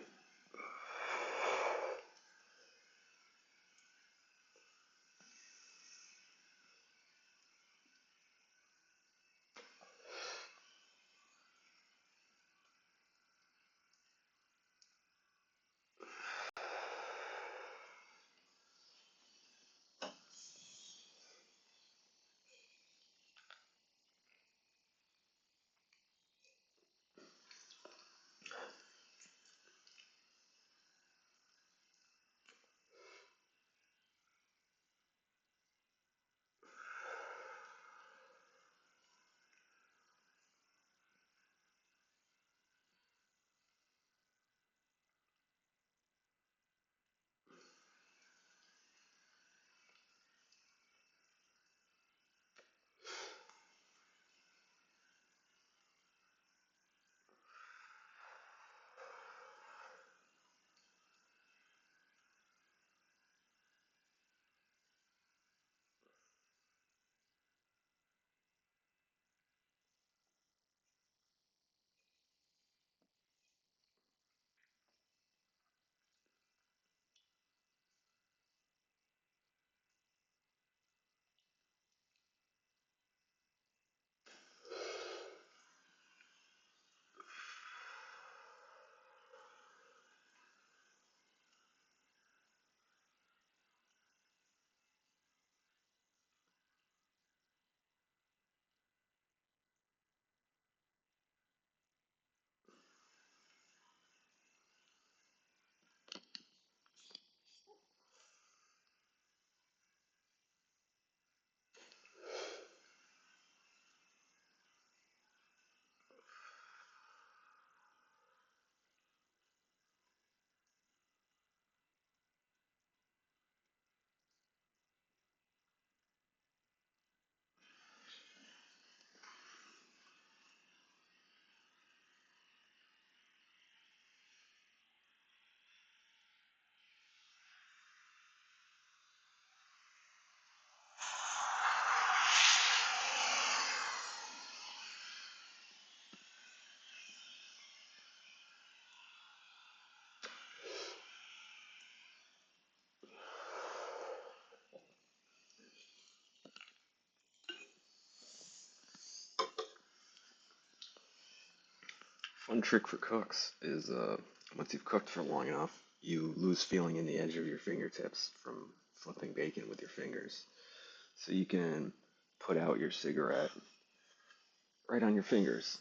Fun trick for cooks is once you've cooked for long enough, you lose feeling in the edge of your fingertips from flipping bacon with your fingers. So you can put out your cigarette right on your fingers.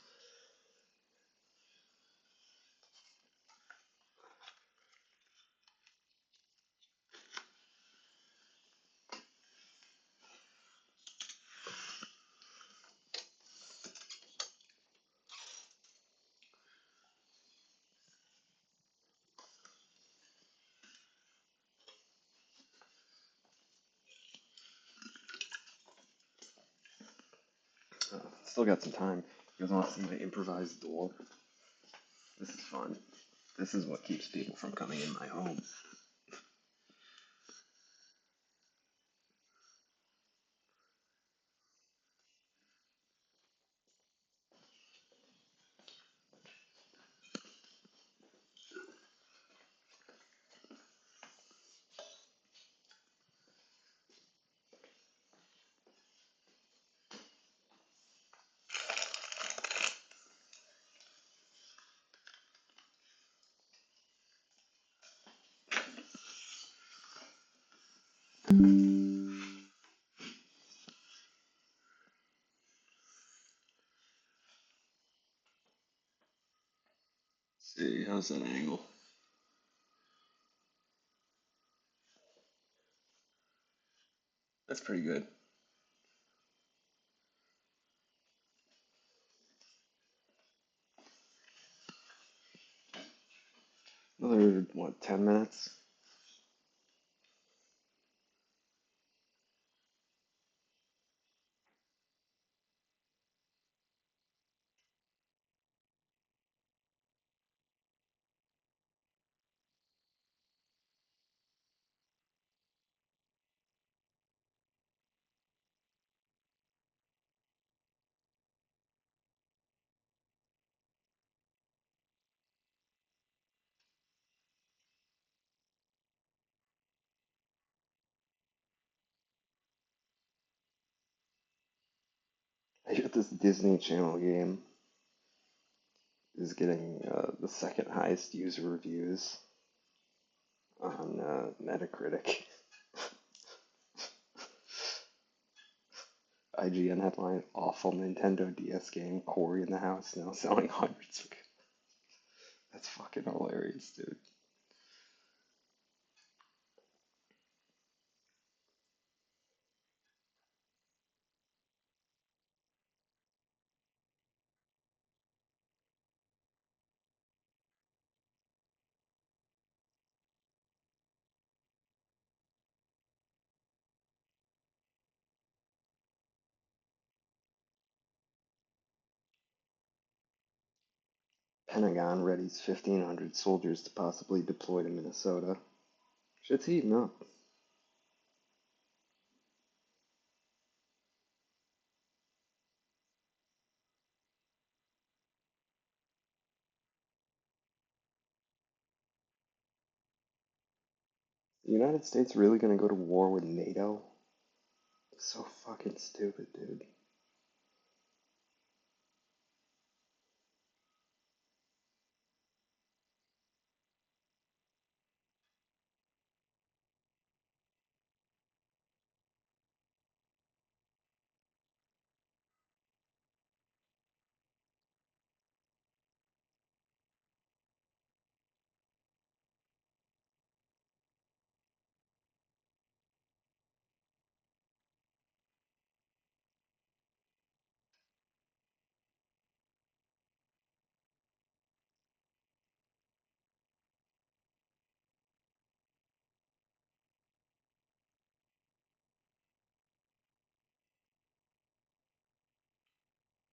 Still got some time. You guys want to see my improvised door? This is fun. This is what keeps people from coming in my home. See, how's that angle? That's pretty good. Another, what, 10 minutes? I hear this Disney Channel game is getting the second highest user reviews on Metacritic. IGN headline: Awful Nintendo DS game. Corey in the house now selling hundreds of. That's fucking hilarious, dude. Pentagon readies 1,500 soldiers to possibly deploy to Minnesota. Shit's heating up. The United States really gonna go to war with NATO? So fucking stupid, dude.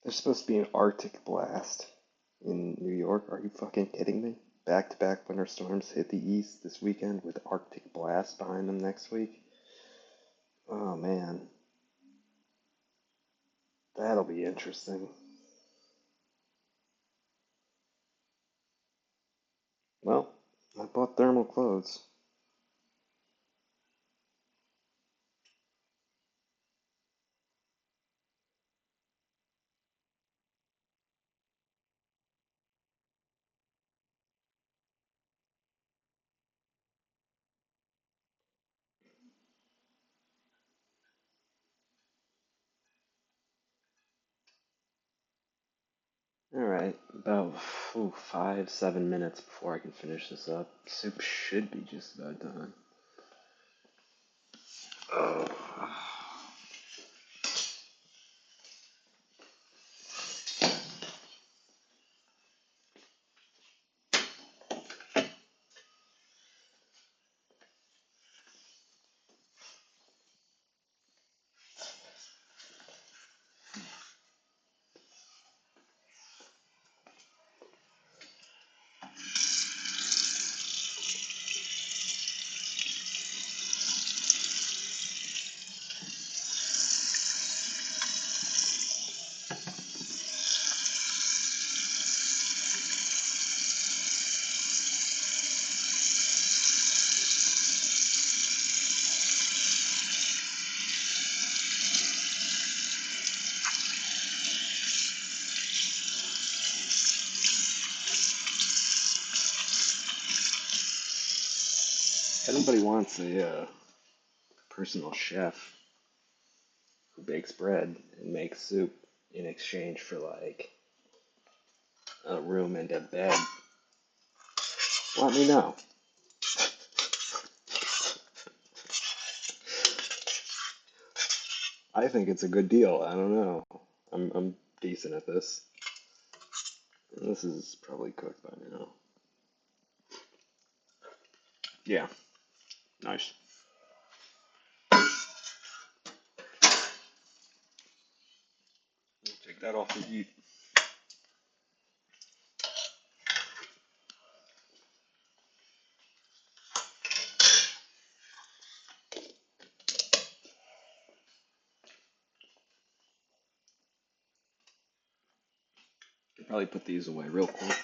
There's supposed to be an Arctic blast in New York. Are you fucking kidding me? Back to back winter storms hit the east this weekend with Arctic blast behind them next week. Oh man, that'll be interesting. Well, I bought thermal clothes. All right, about 5, 7 minutes before I can finish this up. Soup should be just about done. Oh. If anybody wants a personal chef who bakes bread and makes soup in exchange for like a room and a bed, let me know. I think it's a good deal. I don't know. I'm decent at this. This is probably cooked by now. Yeah, nice. Take that off the heat. Could probably put these away real quick.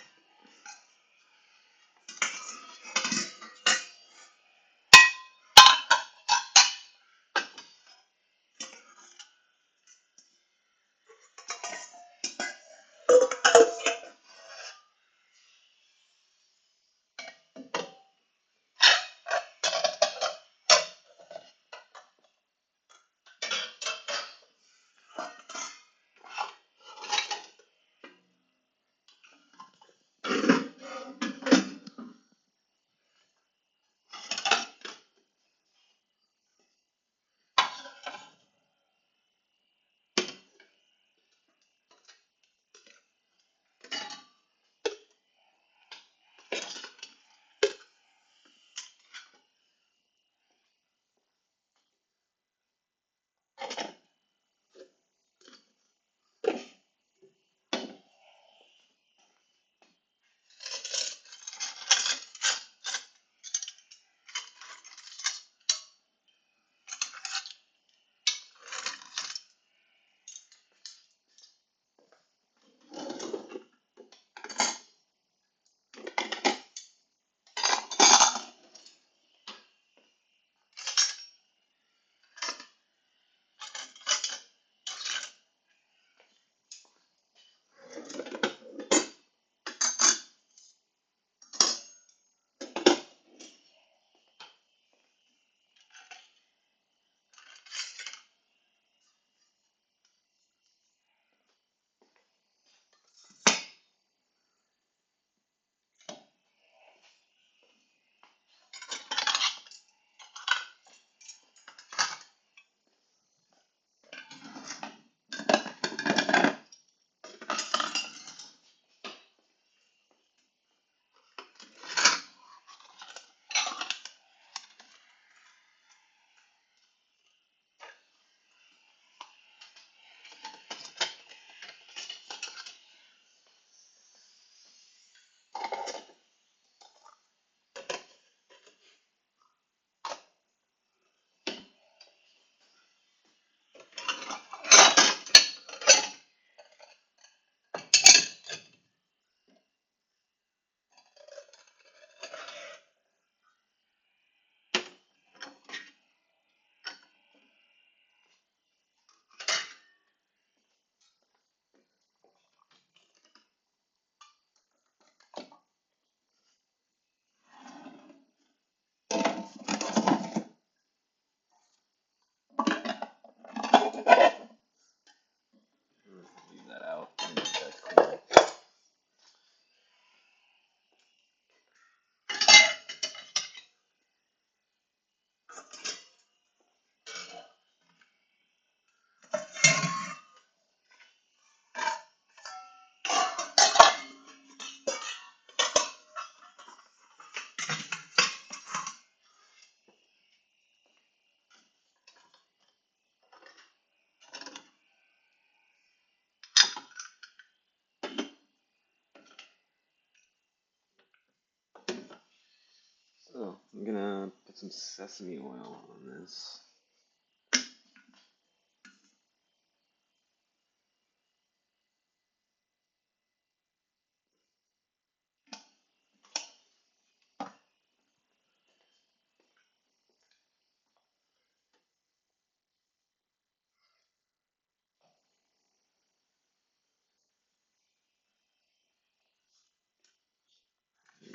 some sesame oil on this.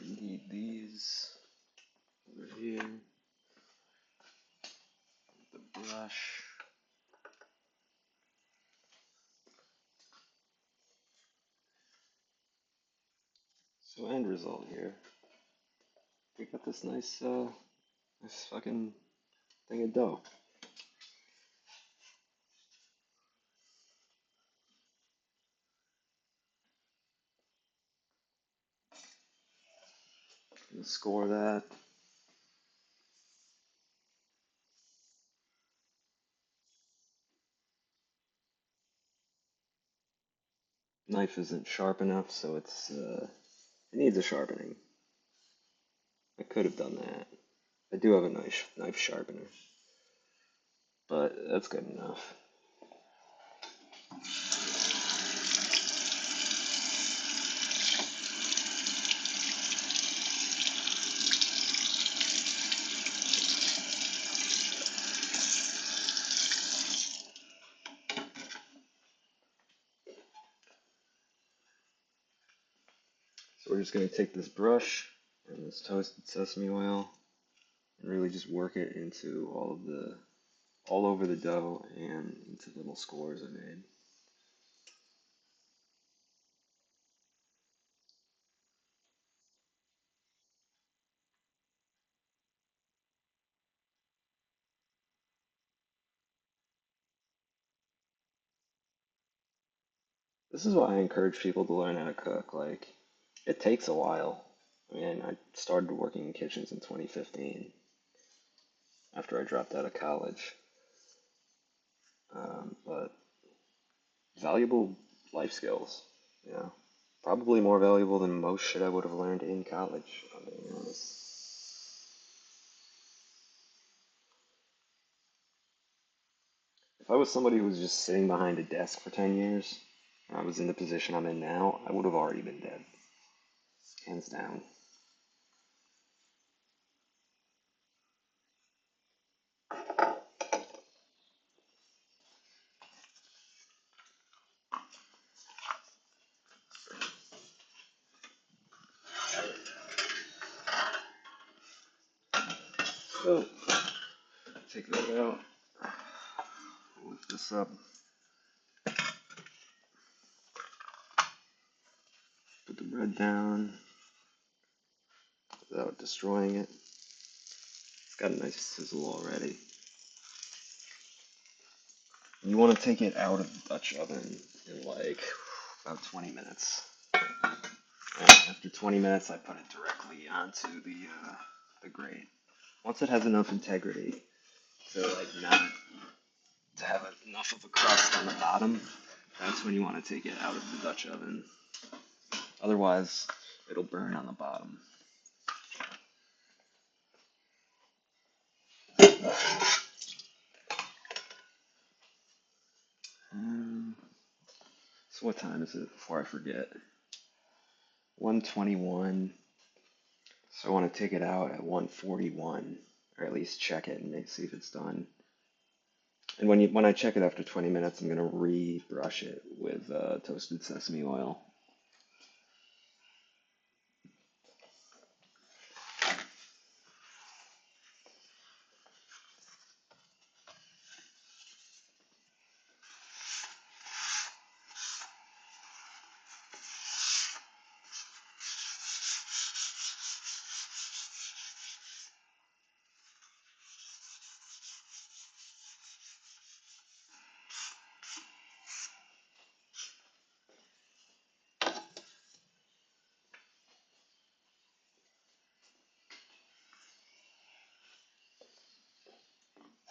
You need these over here, the brush. So end result here, we got this nice fucking thing of dough. Gonna score that. Knife isn't sharp enough, so it needs a sharpening. I could have done that. I do have a knife sharpener, but that's good enough. So we're just gonna take this brush and this toasted sesame oil and really just work it into all over the dough and into little scores I made. This is why I encourage people to learn how to cook. Like, it takes a while. I mean, I started working in kitchens in 2015 after I dropped out of college. But valuable life skills, you know, probably more valuable than most shit I would have learned in college, if I'm being honest. If I was somebody who was just sitting behind a desk for 10 years, and I was in the position I'm in now, I would have already been dead. Hands down. So, take that out. Lift this up. Put the bread down without destroying it. It's got a nice sizzle already. You want to take it out of the Dutch oven in like about 20 minutes. And after 20 minutes, I put it directly onto the grate. Once it has enough integrity to like not to have enough of a crust on the bottom, that's when you want to take it out of the Dutch oven. Otherwise, it'll burn on the bottom. So what time is it before I forget? 1:21. So I want to take it out at 1:41, or at least check it and see if it's done. And when I check it after 20 minutes, I'm gonna re-brush it with toasted sesame oil.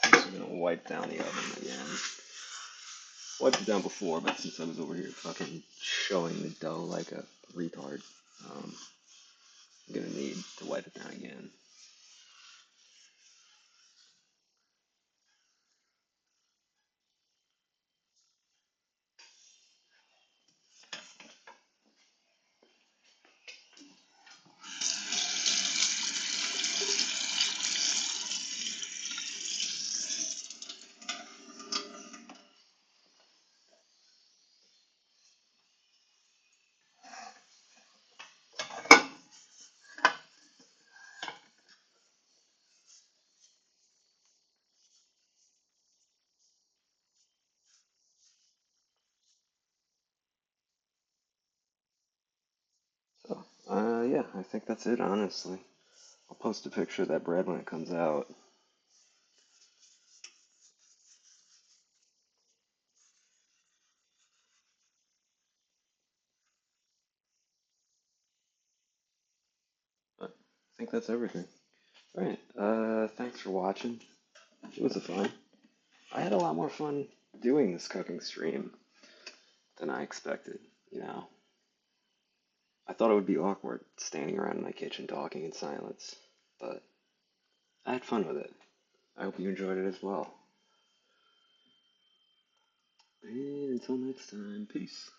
I'm just gonna wipe down the oven again. Wiped it down before, but since I was over here fucking showing the dough like a retard, I'm gonna need to wipe it down again. yeah, I think that's it, honestly. I'll post a picture of that bread when it comes out. But I think that's everything. All right. Thanks for watching. It was a fun. I had a lot more fun doing this cooking stream than I expected. You know, I thought it would be awkward standing around in my kitchen talking in silence, but I had fun with it. I hope you enjoyed it as well. And until next time, peace.